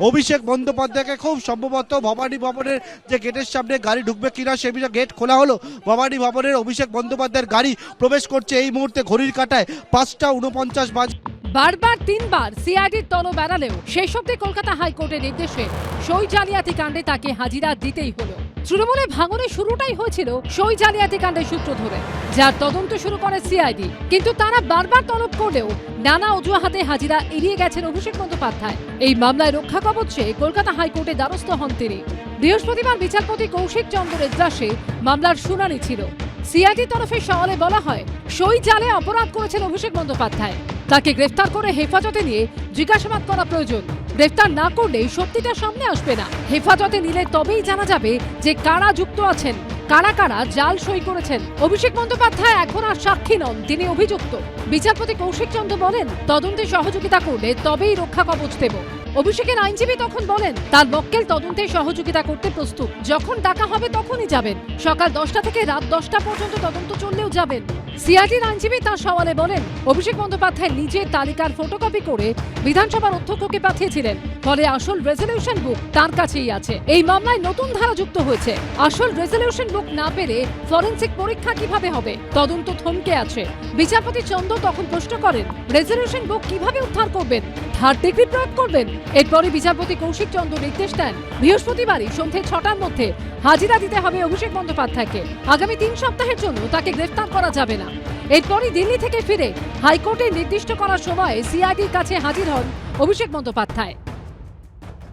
অভিষেক বন্দ্যোপাধ্যায়কে খুব সম্ভবত ভবানী ভবনের যে গেটের সামনে গাড়ি ঢুকবে কিনা সে বিষয়ে গেট খোলা হলো। ভবানী ভবনের অভিষেক বন্দ্যোপাধ্যায়ের গাড়ি প্রবেশ করছে এই মুহূর্তে ঘড়ির কাঁটায় 5:49 বাজে। বারবার 3বার সিআইডির তলব এড়ালেও শেষ অবধি কলকাতা হাইকোর্টের নির্দেশে সই জালিয়াতি কাণ্ডে তাকে হাজিরা দিতেই হলো। তৃণমূলে ভাঙনের শুরুটাই হয়েছিল সই জালিয়াতি কাণ্ডের সূত্র ধরে, যার তদন্ত শুরু করে সিআইডি। কিন্তু তারা বারবার তলব করলেও নানা অজুহাতে হাজিরা এড়িয়ে গেছেন অভিষেক বন্দ্যোপাধ্যায়। এই মামলায় রক্ষা কবচে কলকাতা হাইকোর্টে দ্বারস্থ হন তিনি। বৃহস্পতিবার বিচারপতি কৌশিক চন্দ্র এজলাসে মামলার শুনানি ছিল। সিআইডির তরফে সওয়ালে বলা হয়, সই জালে অপরাধ করেছেন অভিষেক বন্দ্যোপাধ্যায়। তাকে গ্রেফতার করে হেফাজতে নিয়ে জিজ্ঞাসাবাদ করা প্রয়োজন। গ্রেফতার না করলে সত্যিটা সামনে আসবে না। হেফাজতে নিলে তবেই জানা যাবে যে কারা যুক্ত আছেন, কারা কারা জাল সই করেছেন। অভিষেক বন্দ্যোপাধ্যায় এখন আর সাক্ষী নন, তিনি অভিযুক্ত। বিচারপতি কৌশিক চন্দ্র বলেন, তদন্তে সহযোগিতা করলে তবেই রক্ষা কবচ দেব। অভিষেকের আইনজীবী তখন বলেন, তার মক্কেল তদন্তে সহযোগিতা করতে প্রস্তুত, যখন ডাকা হবে তখনই যাবেন। সকাল 10টা থেকে রাত 10টা পর্যন্ত তদন্ত চললেও যাবেন। সিআইডির আইনজীবী তার সওয়ালে বলেন, অভিষেক বন্দ্যোপাধ্যায় নিজের তালিকার ফটোকপি করে বিধানসভার অধ্যক্ষকে পাঠিয়েছিলেন, ফলে আসল রেজলিউশন বুক তার কাছেই আছে। এই মামলায় নতুন ধারা যুক্ত হয়েছে। আসল রেজলিউশন বুক না পেলে ফরেনসিক পরীক্ষা কিভাবে হবে? তদন্ত থমকে আছে। বিচারপতি চন্দ্র তখন প্রশ্ন করেন, রেজলিউশন বুক কিভাবে উদ্ধার করবেন? থার্ড ডিগ্রি প্রয়োগ করবেন? এরপরে বিচারপতি কৌশিক চন্দ্র নির্দেশ দেন, বৃহস্পতিবারই সন্ধ্যে 6টার মধ্যে হাজিরা দিতে হবে অভিষেক বন্দ্যোপাধ্যায়কে। আগামী 3 সপ্তাহের জন্য তাকে গ্রেফতার করা যাবে না। এরপরই দিল্লি থেকে ফিরে হাইকোর্টের নির্দিষ্ট করার সময় সিআইডির কাছে হাজির হন অভিষেক বন্দ্যোপাধ্যায়।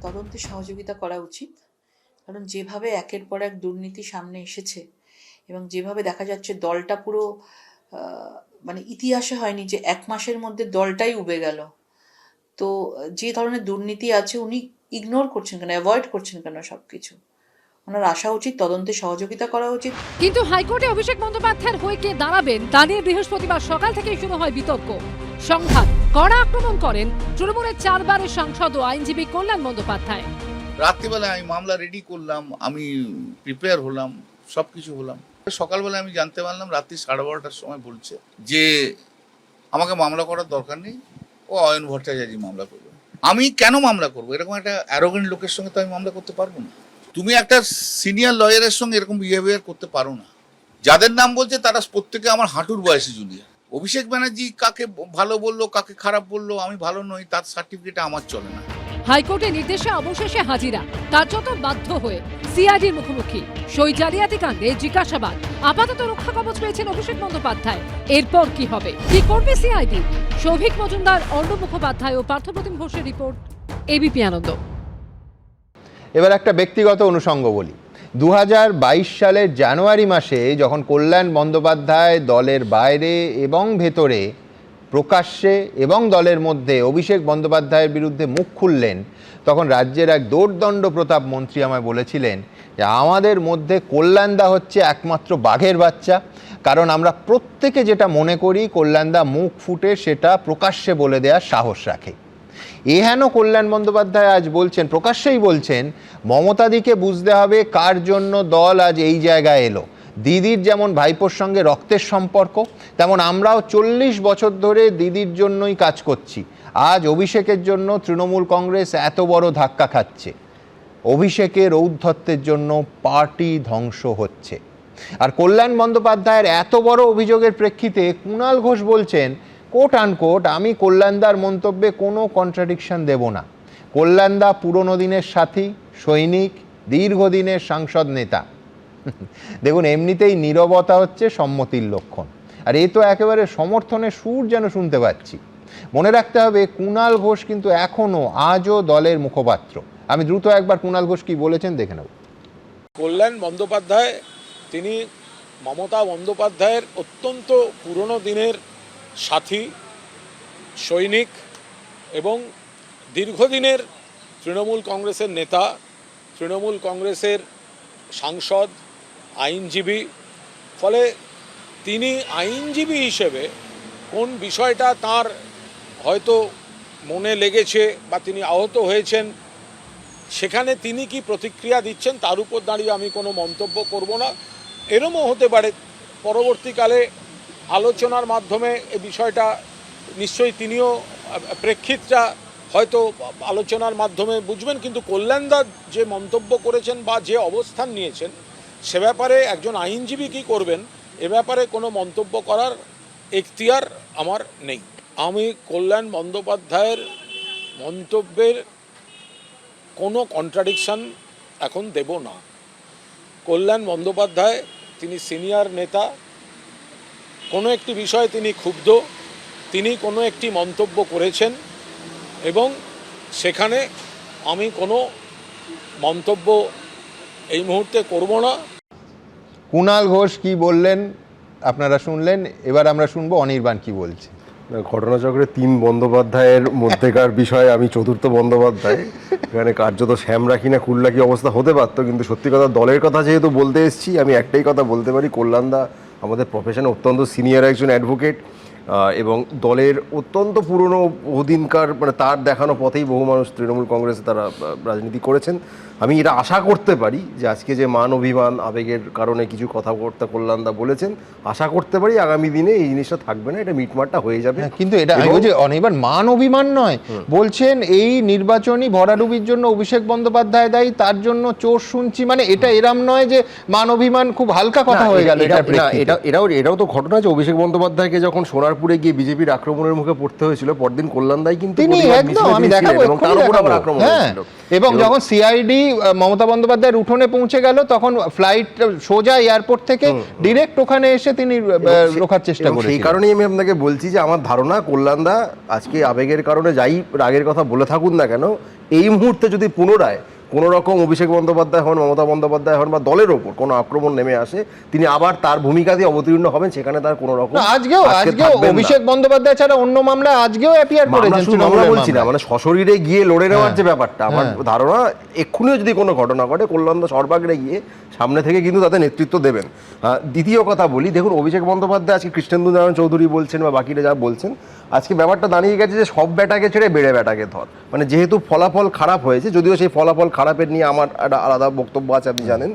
তদন্তে সহযোগিতা করা উচিত, কারণ যেভাবে একের পর এক দুর্নীতি সামনে এসেছে এবং যেভাবে দেখা যাচ্ছে দলটা পুরো মানে ইতিহাসে হয়নি যে 1 মাসের মধ্যে দলটাই উবে গেল। তো যে ধরনের দুর্নীতি আছে উনি ইগনোর করছেন কেন, অ্যাভয়েড করছেন কেন সবকিছু? ওনার আসা উচিত, তদন্তে সহযোগিতা করা উচিত। কিন্তু হাইকোর্টে অভিষেক বন্দ্যোপাধ্যায়ের হয়ে কে দাঁড়াবেন তা নিয়ে বৃহস্পতিবার সকাল থেকেই শুরু হয় বিতর্ক, সংঘাত। কড়া আক্রমণ করেন তৃণমূলের 4 বারের সাংসদ ও আইনজীবী কল্যাণ বন্দ্যোপাধ্যায়। রাত্রিবেলা আমি মামলা রেডি করলাম, আমি প্রিপেয়ার হলাম, সবকিছু হলাম। সকালবেলা আমি জানতে পারলাম রাত্রি 12:30টার সময় বলছে যে আমাকে মামলা করার দরকার নেই, ও অয়ন ভট্টাচার্য মামলা করবে। আমি কেন মামলা করবো? এরকম একটা অ্যারোগেন্ট লোকের সঙ্গে তো আমি মামলা করতে পারবো না। তুমি একটা সিনিয়র লয়ারের সঙ্গে এরকম বিহেভিয়ার করতে পারো না। যাদের নাম বলছে তারা প্রত্যেকে আমার হাঁটুর বয়সী জুনিয়র। অভিষেক ব্যানার্জি কাকে ভালো বললো, কাকে খারাপ বললো, আমি ভালো নই তার সার্টিফিকেট আমার চলে না। হাইকোর্টের নির্দেশে অবশেষে হাজিরা, কার্যত বাধ্য হয়ে সিআইডির মুখোমুখি। সই জালিয়াতি কাণ্ডে জিজ্ঞাসাবাদ। আপাতত রক্ষা কবচ পেয়েছেন অভিষেক বন্দ্যোপাধ্যায়। এরপর কি হবে, কি করবে সিআইডি? সৌভিক মজুমদার, অর্ণব মুখোপাধ্যায় ও পার্থপ্রতিম ঘোষের রিপোর্ট, এবিপি আনন্দ। এবার একটা ব্যক্তিগত অনুষঙ্গ বলি। 2022 সালের জানুয়ারি মাসে যখন কল্যাণ বন্দ্যোপাধ্যায় দলের বাইরে এবং ভেতরে, প্রকাশ্যে এবং দলের মধ্যে অভিষেক বন্দ্যোপাধ্যায়ের বিরুদ্ধে মুখ খুললেন, তখন রাজ্যের এক দোর্দণ্ড প্রতাপ মন্ত্রী আমায় বলেছিলেন যে আমাদের মধ্যে কল্যাণদা হচ্ছে একমাত্র বাঘের বাচ্চা, কারণ আমরা প্রত্যেকে যেটা মনে করি কল্যাণদা মুখ ফুটে সেটা প্রকাশ্যে বলে দেওয়ার সাহস রাখে। এহেন কল্যাণ বন্দ্যোপাধ্যায় আজ বলছেন, প্রকাশ্যেই বলছেন, মমতাদিকে বুঝতে হবে কার জন্য দল আজ এই জায়গায় এলো। দিদির যেমন ভাইপোর সঙ্গে রক্তের সম্পর্ক, তেমন আমরাও 40 বছর ধরে দিদির জন্যই কাজ করছি। আজ অভিষেকের জন্য তৃণমূল কংগ্রেস এত বড় ধাক্কা খাচ্ছে। অভিষেকের ঔদ্ধত্যের জন্য পার্টি ধ্বংস হচ্ছে। আর কল্যাণ বন্দ্যোপাধ্যায়ের এত বড় অভিযোগের প্রেক্ষিতে কুণাল ঘোষ বলছেন, কোট আনকোট, আমি কল্যাণদার মন্তব্যে কোনো কন্ট্রাডিকশন দেব না। কল্যাণদা পুরনো দিনের সাথী, সৈনিক, দীর্ঘদিনের সাংসদ নেতা। দেখুন, এমনিতেই নীরবতা হচ্ছে সম্মতির লক্ষণ, আর এ তো একেবারে সমর্থনের সুর যেন শুনতে পাচ্ছি। মনে রাখতে হবে, কুণাল ঘোষ কিন্তু এখনও আজও দলের মুখপাত্র। আমি দ্রুত একবার কুণাল ঘোষ কি বলেছেন দেখে নেব। কল্যাণ বন্দ্যোপাধ্যায় তিনি মমতা বন্দ্যোপাধ্যায়ের অত্যন্ত পুরনো দিনের সাথী, সৈনিক এবং দীর্ঘদিনের তৃণমূল কংগ্রেসের নেতা, তৃণমূল কংগ্রেসের সাংসদ, আইনজীবী। ফলে তিনি আইনজীবী হিসেবে কোন বিষয়টা তার হয়তো মনে লেগেছে বা তিনি আহত হয়েছেন, সেখানে তিনি কি প্রতিক্রিয়া দিচ্ছেন তার উপর দাঁড়িয়ে আমি কোনো মন্তব্য করব না। এরমও হতে পারে পরবর্তীকালে আলোচনার মাধ্যমে এই বিষয়টা নিশ্চয়ই তিনিও প্রেক্ষিতটা হয়তো আলোচনার মাধ্যমে বুঝবেন। কিন্তু কল্যাণদা যে মন্তব্য করেছেন বা যে অবস্থান নিয়েছেন, সে ব্যাপারে একজন আইনজীবী কী করবেন এ ব্যাপারে কোনো মন্তব্য করার এখতিয়ার আমার নেই। আমি কল্যাণ বন্দ্যোপাধ্যায়ের মন্তব্যের কোনো কন্ট্রাডিকশন এখন দেব না। কল্যাণ বন্দ্যোপাধ্যায় তিনি সিনিয়র নেতা, কোনো একটি বিষয়ে তিনি ক্ষুব্ধ, তিনি কোনো একটি মন্তব্য করেছেন এবং সেখানে আমি কোনো মন্তব্য এই মুহূর্তে করব না। কুণাল ঘোষ কি বললেন আপনারা শুনলেন, এবার আমরা শুনবো অনির্বাণ কি বলছে। ঘটনাচক্রে 3 বন্দ্যোপাধ্যায়ের মধ্যেকার বিষয়ে আমি চতুর্থ বন্দ্যোপাধ্যায়। এখানে কার্যত শ্যাম রাখি না কুল রাখি অবস্থা হতে পারতো, কিন্তু সত্যি কথা দলের কথা যেহেতু বলতে এসেছি, আমি একটাই কথা বলতে পারি, কল্যাণদা আমাদের প্রফেশনে অত্যন্ত সিনিয়র একজন অ্যাডভোকেট এবং দলের অত্যন্ত পুরনো বহুদিনকার, মানে তার দেখানো পথেই বহু মানুষ তৃণমূল কংগ্রেসে তারা রাজনীতি করেছেন। আমি এটা আশা করতে পারি যে আজকে যে মান অভিমান আবেগের কারণে কিছু কথাবার্তা কল্যাণদা বলেছেন, আশা করতে পারি আগামী দিনে এই জিনিসটা থাকবে না, এটা মিটমাটটা হয়ে যাবে। কিন্তু এটা আমি বলছি অনির্বাণ মান অভিমান নয়, বলছেন এই নির্বাচনী ভরাডুবির জন্য অভিষেক বন্দ্যোপাধ্যায় দায়ী, তার জন্য চোর শুনছি, মানে এটা এরম নয় যে মান অভিমান খুব হালকা কথা হয়ে গেল। এটাও তো ঘটনা যে অভিষেক বন্দ্যোপাধ্যায়কে যখন সোনারপুরে গিয়ে বিজেপির আক্রমণের মুখে পড়তে হয়েছিল, পরদিন কল্যাণদাই কিন্তু এবং যখন সিআইডি মমতা বন্দ্যোপাধ্যায়ের উঠোনে পৌঁছে গেল, তখন ফ্লাইট সোজা এয়ারপোর্ট থেকে ডিরেক্ট ওখানে এসে তিনি রোখার চেষ্টা করেছেন। সেই কারণেই আমি আপনাকে বলছি যে আমার ধারণা কল্যাণদা আজকে আবেগের কারণে যাই রাগের কথা বলে থাকুন না কেন, এই মুহূর্তে যদি পুনরায় কোনো রকম অভিষেক বন্দ্যোপাধ্যায় হন, মমতা বন্দ্যোপাধ্যায় হন বা দলের ওপর কোনো আক্রমণ নেমে আসে, তিনি আবার তার ভূমিকা দিয়ে অবতীর্ণ হবেন, সেখানে তার কোনো রকম আজকেও অভিষেক বন্দ্যোপাধ্যায় ছাড়া অন্য মামলা আজকেও অ্যাপিয়ার করেছেন। আমরা বলছি না, মানে সশরীরে গিয়ে লড়ে নেওয়ার যে ব্যাপারটা, আমার ধারণা এক্ষুনিও যদি কোনো ঘটনা ঘটে কল্যাণদা সর্বাগ্রে গিয়ে সামনে থেকে কিন্তু তাদের নেতৃত্ব দেবেন। দ্বিতীয় কথা বলি, দেখুন অভিষেক বন্দ্যোপাধ্যায় আজকে কৃষ্ণেন্দু নারায়ণ চৌধুরী বলছেন বা বাকিরা যা বলছেন, আজকে ব্যাপারটা দাঁড়িয়ে গেছে যে সব ব্যাটাকে ছেড়ে বেড়ে ব্যাটাকে ধর। মানে যেহেতু ফলাফল খারাপ হয়েছে, যদিও সেই ফলাফল খারাপের নিয়ে আমার একটা আলাদা বক্তব্য আছে, আপনি জানেন,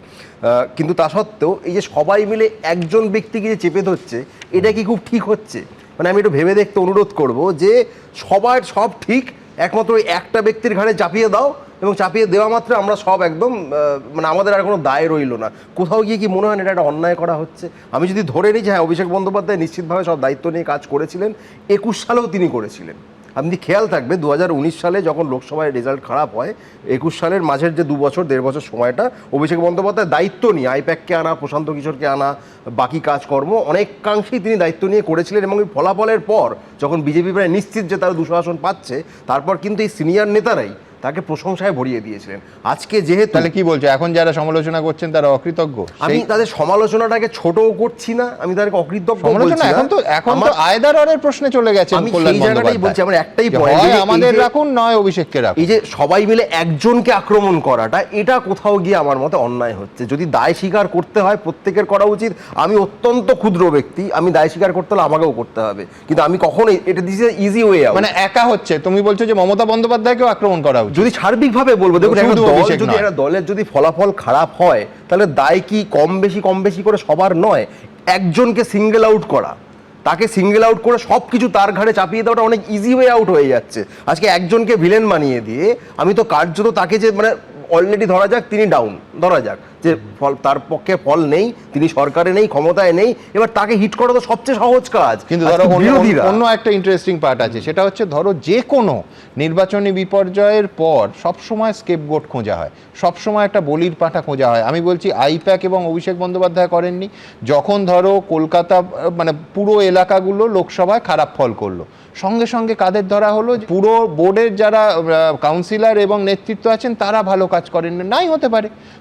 কিন্তু তা সত্ত্বেও এই যে সবাই মিলে একজন ব্যক্তিকে যে চেপে ধরছে, এটা কি খুব ঠিক হচ্ছে? মানে আমি একটু ভেবে দেখতে অনুরোধ করব যে সবার সব ঠিক, একমাত্র একটা ব্যক্তির ঘাড়ে চাপিয়ে দাও, এবং চাপিয়ে দেওয়া মাত্র আমরা সব একদম মানে আমাদের আর কোনো দায় রইল না। কোথাও গিয়ে কি মনে হয় এটা একটা অন্যায় করা হচ্ছে? আমি যদি ধরে নিই যে হ্যাঁ, অভিষেক বন্দ্যোপাধ্যায় নিশ্চিতভাবে সব দায়িত্ব নিয়ে কাজ করেছিলেন, 21 সালেও তিনি করেছিলেন। আপনি খেয়াল থাকবে 2019 সালে যখন লোকসভায় রেজাল্ট খারাপ হয়, 21 সালের মাঝের যে 2 বছর 1.5 বছর সময়টা অভিষেক বন্দ্যোপাধ্যায় দায়িত্ব নিয়ে আইপ্যাককে আনা, প্রশান্ত কিশোরকে আনা, বাকি কাজকর্ম অনেকাংশেই তিনি দায়িত্ব নিয়ে করেছিলেন। এবং এই ফলাফলের পর যখন বিজেপি প্রায় নিশ্চিত যে তারা 200 আসন পাচ্ছে, তারপর কিন্তু এই সিনিয়র নেতারাই তাকে প্রশংসায় ভরিয়ে দিয়েছিলেন। আজকে যেহেতু তাহলে কি বলছো, এখন যারা সমালোচনা করছেন তারা অকৃতজ্ঞ? আমি তাদের সমালোচনাটাকে ছোটও করছি না, আমি তাদেরকে অকৃতজ্ঞ বলছি না। এখন তো আয়দারের প্রশ্নে চলে গেছে। আমি সেই জায়গাটাই বলছি, আমার একটাই পয়েন্ট, আমাদের রাখুন নয় অভিষেককে রাখুন। এই যে সবাই মিলে একজনকে আক্রমণ করাটা, এটা কোথাও গিয়ে আমার মতে অন্যায় হচ্ছে। যদি দায় স্বীকার করতে হয় প্রত্যেকের করা উচিত। আমি অত্যন্ত ক্ষুদ্র ব্যক্তি, আমি দায় স্বীকার করতে হলে আমাকেও করতে হবে, কিন্তু আমি কখনোই এটা দিস ইজি ওয়ে আউট। মানে একা হচ্ছে, তুমি বলছো যে মমতা বন্দ্যোপাধ্যায়কেও আক্রমণ করা উচিত। যদি সার্বিকভাবে বলবো, দেখুন একটা দলের যদি ফলাফল খারাপ হয়, তাহলে দায় কি কম বেশি করে সবার নয়। একজনকে সিঙ্গেল আউট করা, তাকে সিঙ্গেল আউট করে সব কিছু তার ঘাড়ে চাপিয়ে দেওয়াটা অনেক ইজি ওয়ে আউট হয়ে যাচ্ছে। আজকে একজনকে ভিলেন বানিয়ে দিয়ে আমি তো কার্যত তাকে যে মানে অলরেডি ধরা যাক তিনি ডাউন, ধরা যাক যে ফল তার পক্ষে ফল নেই, তিনি সরকারে নেই, ক্ষমতায় নেই, এবার তাকে হিট করা তো সবচেয়ে সহজ কাজ। কিন্তু ধরো অন্য একটা ইন্টারেস্টিং পার্ট আছে, সেটা হচ্ছে ধরো যে কোনো নির্বাচনী বিপর্যয়ের পর সবসময় স্কেপগোট খোঁজা হয়, সবসময় একটা বলির পাঁঠা খোঁজা হয়। আমি বলছি আইপ্যাক এবং অভিষেক বন্দ্যোপাধ্যায় করেননি, যখন ধরো কলকাতা মানে পুরো এলাকাগুলো লোকসভায় খারাপ ফল করলো, সঙ্গে সঙ্গে কাদের ধরা হলো? পুরো বোর্ডের যারা কাউন্সিলর এবং নেতৃত্ব আছেন তারা ভালো কাজ করেন নাই।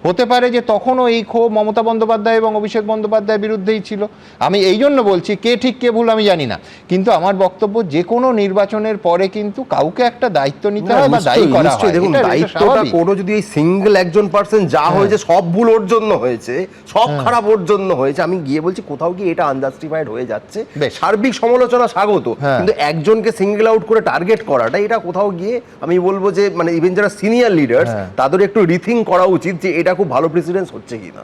হতে পারে যে তখনও এই ক্ষোভ মমতা বন্দ্যোপাধ্যায় এবং অভিষেক বন্দ্যোপাধ্যায়ের বিরুদ্ধেই ছিল। আমি এই জন্য বলছি কে ঠিক কে ভুল আমি জানি না, কিন্তু আমার বক্তব্য যে কোনো নির্বাচনের পরে কিন্তু কাউকে একটা দায়িত্ব নিতে হয় বা দায়ী করা হয়। দেখুন দায়িত্বটা কোনো যদি এই সিঙ্গেল একজন পার্সন যা হয়েছে, সব ভুল ওর জন্য হয়েছে, সব খারাপ ওর জন্য হয়েছে, আমি গিয়ে বলছি কোথাও গিয়ে এটা আনজাস্টিফাইড হয়ে যাচ্ছে। সার্বিক সমালোচনা স্বাগত, কিন্তু একজনকে সিঙ্গেল আউট করে টার্গেট করাটা, এটা কোথাও গিয়ে আমি বলবো যে মানে ইভেন যারা সিনিয়র লিডার্স তাদের একটু রিথিঙ্ক করা উচিত যে এটা খুব ভালো প্রেসিডেন্স হচ্ছে কিনা।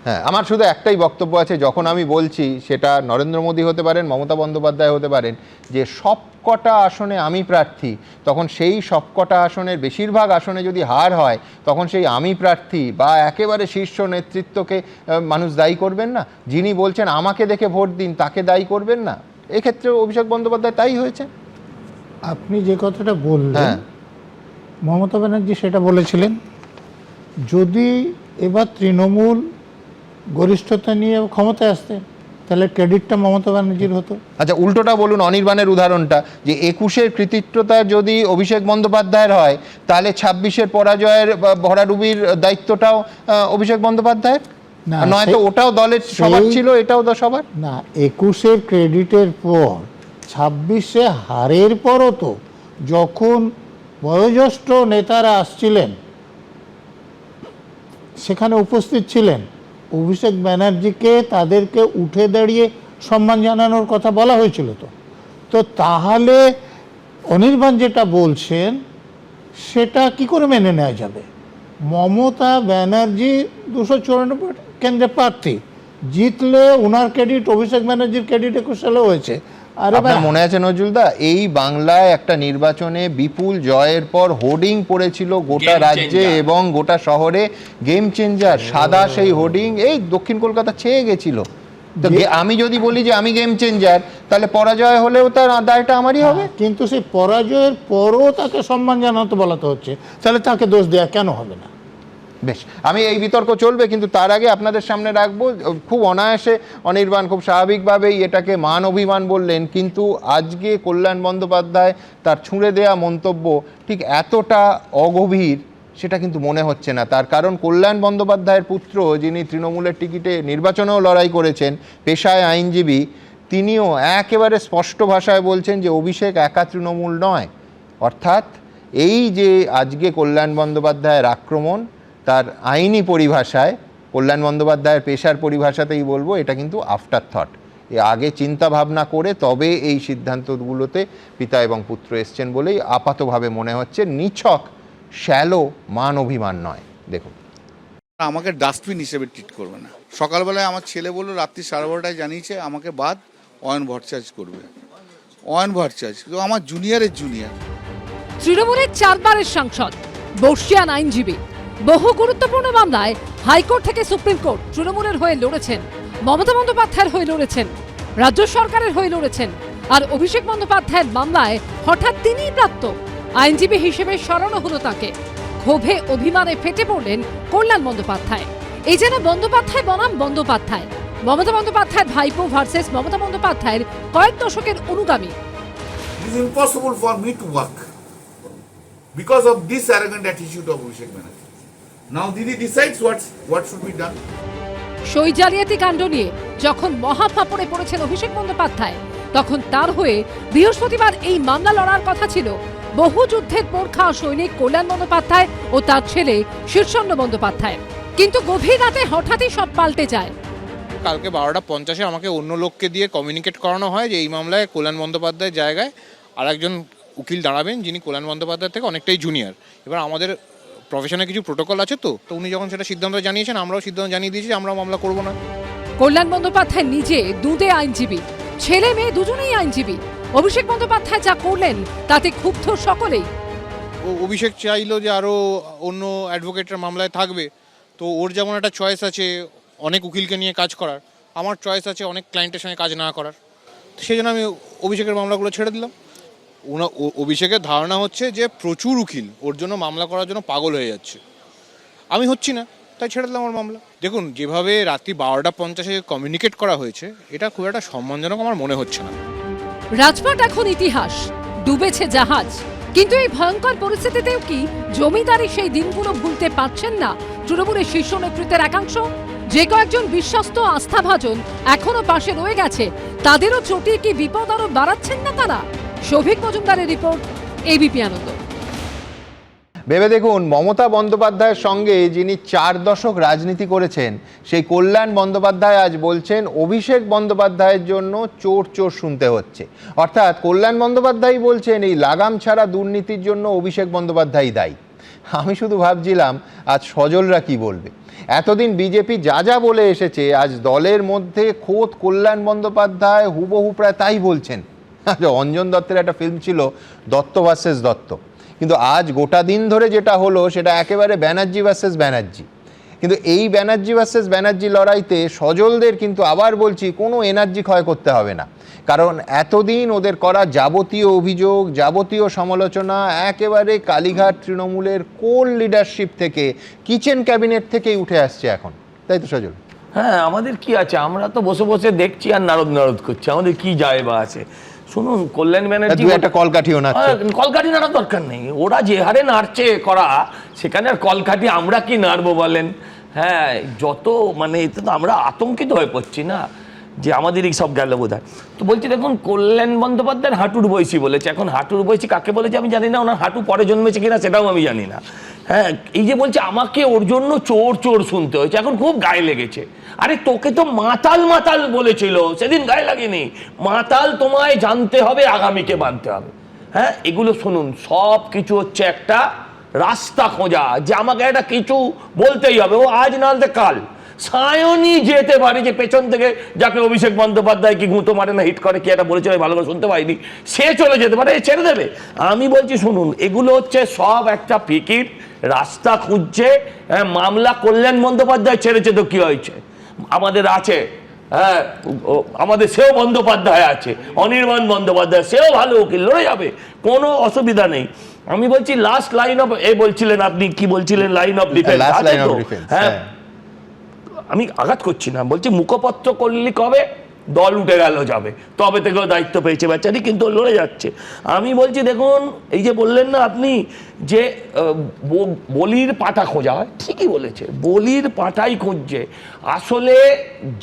হ্যাঁ, আমার শুধু একটাই বক্তব্য আছে, যখন আমি বলছি সেটা নরেন্দ্র মোদী হতে পারেন, মমতা বন্দ্যোপাধ্যায় হতে পারেন, যে সবকটা আসনে আমি প্রার্থী, তখন সেই সবকটা আসনের বেশিরভাগ আসনে যদি হার হয়, তখন সেই আমি প্রার্থী বা একেবারে শীর্ষ নেতৃত্বকে মানুষ দায়ী করবেন না। যিনি বলছেন আমাকে দেখে ভোট দিন, তাকে দায়ী করবেন না। এক্ষেত্রে অভিষেক বন্দ্যোপাধ্যায় তাই হয়েছে। আপনি যে কথাটা বললেন, মমতা ব্যানার্জি সেটা বলেছিলেন, যদি এবার তৃণমূল গরিষ্ঠতা নিয়ে ক্ষমতায় আসতে, তাহলে ক্রেডিটটা মমতা ব্যানার্জির হতো। আচ্ছা, উল্টোটা বলুন, অনির্বাণের উদাহরণটা, যে 21-এর কৃতিত্বতা যদি অভিষেক বন্দ্যোপাধ্যায়ের হয়, তাহলে 26-এর পরাজয়ের ভরাডুবির দায়িত্বটাও অভিষেক বন্দ্যোপাধ্যায়ের, না, নয়তো ওটাও দলের সবার ছিল, এটাও সবার না। 21-এর ক্রেডিটের পর 26-এ হারের পরও তো যখন বয়োজ্যেষ্ঠ নেতারা আসছিলেন সেখানে উপস্থিত ছিলেন, অভিষেক ব্যানার্জিকে তাদেরকে উঠে দাঁড়িয়ে সম্মান জানানোর কথা বলা হয়েছিল। তো তাহলে অনির্বাণ যেটা বলছেন সেটা কি করে মেনে নেওয়া যাবে? মমতা ব্যানার্জি 294 কেন্দ্রে প্রার্থী, জিতলে ওনার ক্রেডিট, অভিষেক ব্যানার্জির ক্রেডিট 21 সালে হয়েছে। আর আপনার মনে আছে নজরুলদা, এই বাংলায় একটা নির্বাচনে বিপুল জয়ের পর হোর্ডিং পড়েছিল গোটা রাজ্যে এবং গোটা শহরে, গেম চেঞ্জার, সাদা সেই হোর্ডিং, এই দক্ষিণ কলকাতা ছেয়ে গেছিল। তো আমি যদি বলি যে আমি গেম চেঞ্জার, তাহলে পরাজয় হলেও তার দায়টা আমারই হবে। কিন্তু সেই পরাজয়ের পরও তাকে সম্মান জানাতে বলাতে হচ্ছে, তাহলে তাকে দোষ দেওয়া কেন হবে না? বেশ, আমি এই বিতর্ক চলবে, কিন্তু তার আগে আপনাদের সামনে রাখবো, খুব অনায়াসে অনির্বাণ খুব স্বাভাবিকভাবেই এটাকে মান অভিমান বললেন, কিন্তু আজকে কল্যাণ বন্দ্যোপাধ্যায় তার ছুঁড়ে দেয়া মন্তব্য ঠিক এতটা অগভীর সেটা কিন্তু মনে হচ্ছে না। তার কারণ কল্যাণ বন্দ্যোপাধ্যায়ের পুত্র, যিনি তৃণমূলের টিকিটে নির্বাচনেও লড়াই করেছেন, পেশায় আইনজীবী, তিনিও একেবারে স্পষ্ট ভাষায় বলছেন যে অভিষেক একা তৃণমূল নয়। অর্থাৎ এই যে আজকে কল্যাণ বন্দ্যোপাধ্যায়ের আক্রমণ, তার আইনি পরিভাষায়, কল্যাণ বন্দ্যোপাধ্যায়ের পেশার পরিভাষাতেই বলবো, এটা কিন্তু আফটার থট। আগে চিন্তা ভাবনা করে তবে এই সিদ্ধান্তগুলোতে পিতা এবং পুত্র এসছেন বলেই আপাতভাবে মনে হচ্ছে, নিছক শ্যালো মান অভিমান নয়। দেখুন, আমাকে ডাস্টবিন হিসেবে ট্রিট করবে না। সকালবেলায় আমার ছেলে বললো, রাত্রি 12:30টায় জানিয়েছে আমাকে বাদ অয়ন ভট্টাচার্য করবে। অয়ন ভট্টাচার্য তো আমার জুনিয়রের জুনিয়র। তৃণমূলের 4 বারের সাংসদ, বর্ষিয়ান আইনজীবী, বহু গুরুত্বপূর্ণ মামলায় হাইকোর্ট থেকে সুপ্রিম কোর্ট তৃণমূলের হয়ে লড়েছেন, মমতা বন্দ্যোপাধ্যায়ের হয়ে লড়েছেন, রাজ্য সরকারের হয়ে লড়েছেন, আর অভিষেক বন্দ্যোপাধ্যায়ের মামলায় হঠাৎ তিনিই প্রাপ্ত আইনজীবী হিসেবে সরানো হলো তাকে। ক্ষোভে অভিমানে ফেটে পড়লেন কল্যাণ বন্দ্যোপাধ্যায়। এই যেন বন্দ্যোপাধ্যায় বনাম বন্দ্যোপাধ্যায়, মমতা বন্দ্যোপাধ্যায়ের ভাইপো ভার্সেস মমতা বন্দ্যোপাধ্যায়ের কয়েক দশকের অনুগামী। It is impossible for me to work because of this arrogant attitude of Abhishek Banerjee. Now Didi decides what should be done. সই জালিয়াতি কাণ্ড নিয়ে যখন মহাফাপড়ে পড়েছেন অভিষেক বন্দ্যোপাধ্যায়, তখন তার হয়ে বৃহস্পতিবার এই মামলা লড়ার কথা ছিল বহু যুদ্ধের পোরখা সৈনিক কল্যাণ বন্দ্যোপাধ্যায় ও তার ছেলে শীর্ষণ্য বন্দ্যোপাধ্যায়। কিন্তু গভীর রাতে হঠাৎই সব পাল্টে যায়। কালকে 12:50 আমাকে অন্য লোককে দিয়ে কমিউনিকেট করানো হয় যে এই মামলায় কল্যাণ বন্দ্যোপাধ্যায়ের জায়গায় আর একজন উকিল দাঁড়াবেন, যিনি কল্যাণ বন্দ্যোপাধ্যায় থেকে অনেকটাই জুনিয়র। এবার আমাদের প্রফেশনে কিছু প্রোটোকল আছে, তো উনি যখন সেটা সিদ্ধান্ত জানিয়েছেন, আমরাও সিদ্ধান্ত জানিয়ে দিয়েছি যে আমরা মামলা করব না। কল্যাণ বন্দ্যোপাধ্যায় নিজে দুধে আইনজীবী, ছেলে মেয়ে দুজনেই আইনজীবী। অভিষেক বন্দ্যোপাধ্যায় যা করলেন তাতে ক্ষুব্ধ সকলেই। অভিষেক চাইলো যে আরও অন্য অ্যাডভোকেটের মামলায় থাকবে, তো ওর যেমন একটা চয়েস আছে অনেক উকিলকে নিয়ে কাজ করার, আমার চয়েস আছে অনেক ক্লায়েন্টের সঙ্গে কাজ না করার। সেই জন্য আমি অভিষেকের মামলাগুলো ছেড়ে দিলাম। অভিষেকের ধারণা হচ্ছে যে প্রচুর উকিল ওর জন্য মামলা করার জন্য পাগল হয়ে যাচ্ছে, আমি হচ্ছি না, তাই ছেড়ে দিলাম আমার মামলা। দেখুন, যেভাবে রাত্রি 12:50 কমিউনিকেট করা হয়েছে, এটা খুব একটা সম্মানজনক আমার মনে হচ্ছে না। রাজপাট এখন ইতিহাস, ডুবেছে জাহাজ। কিন্তু এই ভয়ঙ্কর পরিস্থিতিতেও কি জমিদারি সেই দিনগুলো ভুলতে পারছেন না তৃণমূলের শীর্ষ নেতৃত্বের একাংশ? যে কয়েকজন বিশ্বস্ত আস্থাভাজন এখনো পাশে রয়ে গেছে, তাদেরও চটিয়ে কি বিপদ আরো বাড়াচ্ছেন না তারা? শৌভিক মজুমদারের রিপোর্ট, এবিপি আনন্দ। ভেবে দেখুন, মমতা বন্দ্যোপাধ্যায়ের সঙ্গে যিনি 4 দশক রাজনীতি করেছেন, সেই কল্যাণ বন্দ্যোপাধ্যায় আজ বলছেন অভিষেক বন্দ্যোপাধ্যায়ের জন্য চোর চোর শুনতে হচ্ছে। অর্থাৎ কল্যাণ বন্দ্যোপাধ্যায় বলছেন এই লাগাম ছাড়া দুর্নীতির জন্য অভিষেক বন্দ্যোপাধ্যায় দায়ী। আমি শুধু ভাবছিলাম আজ সজলরা কি বলবে। এতদিন বিজেপি যা যা বলে এসেছে, আজ দলের মধ্যে খোদ কল্যাণ বন্দ্যোপাধ্যায় হুবহু প্রায় তাই বলছেন। অঞ্জন দত্তের একটা ফিল্ম ছিল দত্ত ভার্সেস দত্ত, কিন্তু আজ গোটা দিন ধরে যেটা হলো সেটা একেবারে ব্যানার্জি ভার্সেস ব্যানার্জি। কিন্তু এই ব্যানার্জি ভার্সেস ব্যানার্জি লড়াইতে সজলদের কিন্তু আবার বলছি কোনো এনার্জি ক্ষয় করতে হবে না, কারণ এতদিন ওদের করা যাবতীয় অভিযোগ, যাবতীয় সমালোচনা একেবারে কালীঘাট তৃণমূলের কোর লিডারশিপ থেকে, কিচেন ক্যাবিনেট থেকেই উঠে আসছে এখন, তাই তো সজল? হ্যাঁ, আমাদের কি আছে, আমরা তো বসে বসে দেখছি আর নারদ নারদ করছি, আমাদের কি যায় বা আছে। শুনুন, কল্যাণ ব্যানার্জি একটা কলকাঠিও নাচছে। কলকাঠি নাড়ার দরকার নেই, ওরা যে হারে নাড়ছে করা, সেখানে আর কলকাঠি আমরা কি নাড়বো বলেন? হ্যাঁ, যত মানে এতে তো আমরা আতঙ্কিত হয়ে পড়ছি না যে আমাদের এই সব গেল বোধ হয়। তো বলছি দেখুন, কল্যাণ বন্দ্যোপাধ্যায়ের হাঁটুর বয়সী বলেছে। এখন হাঁটুর বয়সী কাকে বলেছে আমি জানি না, ওনার হাঁটু পরে জন্মেছে কিনা সেটাও আমি জানি না। হ্যাঁ, এই যে বলছে আমাকে ওর জন্য চোর চোর শুনতে হয়েছে, এখন খুব গায়ে লেগেছে। আরে তোকে তো মাতাল মাতাল বলেছিল, সেদিন গায়ে লাগেনি। মাতাল তোমায় জানতে হবে, আগামীকে মানতে হবে। হ্যাঁ, এগুলো শুনুন, সব কিছু হচ্ছে একটা রাস্তা খোঁজা, যে আমাকে একটা কিছু বলতেই হবে, ও আজ নাহলে কাল সায়নী যেতে পারে, যে পেছন থেকে যাকে অভিষেক বন্দ্যোপাধ্যায় কি গুঁতো মারে না হিট করে কি একটা বলেছিল, ভালো করে শুনতে পাইনি, সে চলে যেতে পারে, ছেড়ে দেবে। আমি বলছি শুনুন, এগুলো হচ্ছে সব একটা ফিকির, রাস্তা খুঁজছে। মামলা কল্যাণ বন্দ্যোপাধ্যায় ছেড়েছে তো কি হয়েছে, আমাদের আছে। হ্যাঁ, আমাদের সেও বন্দ্যোপাধ্যায় আছে, অনির্বাণ বন্দ্যোপাধ্যায়, সেও ভালো উকিল, লড়ে যাবে, কোনো অসুবিধা নেই। আমি বলছি লাস্ট লাইন অফ, বলছিলেন আপনি কি বলছিলেন, লাইন অফ ডিফেন্স আছে তো? হ্যাঁ, আমি আঘাত করছি না, বলছি মুখপত্র করলি কবে, দল উঠে গেল যাবে, তবে থেকেও দায়িত্ব পেয়েছে বেচারি, কিন্তু লড়ে যাচ্ছে। আমি বলছি দেখুন, এই যে বললেন না আপনি যে বলির পাঁঠা খোঁজা হয়, ঠিকই বলেছে, বলির পাঁঠাই খুঁজছে। আসলে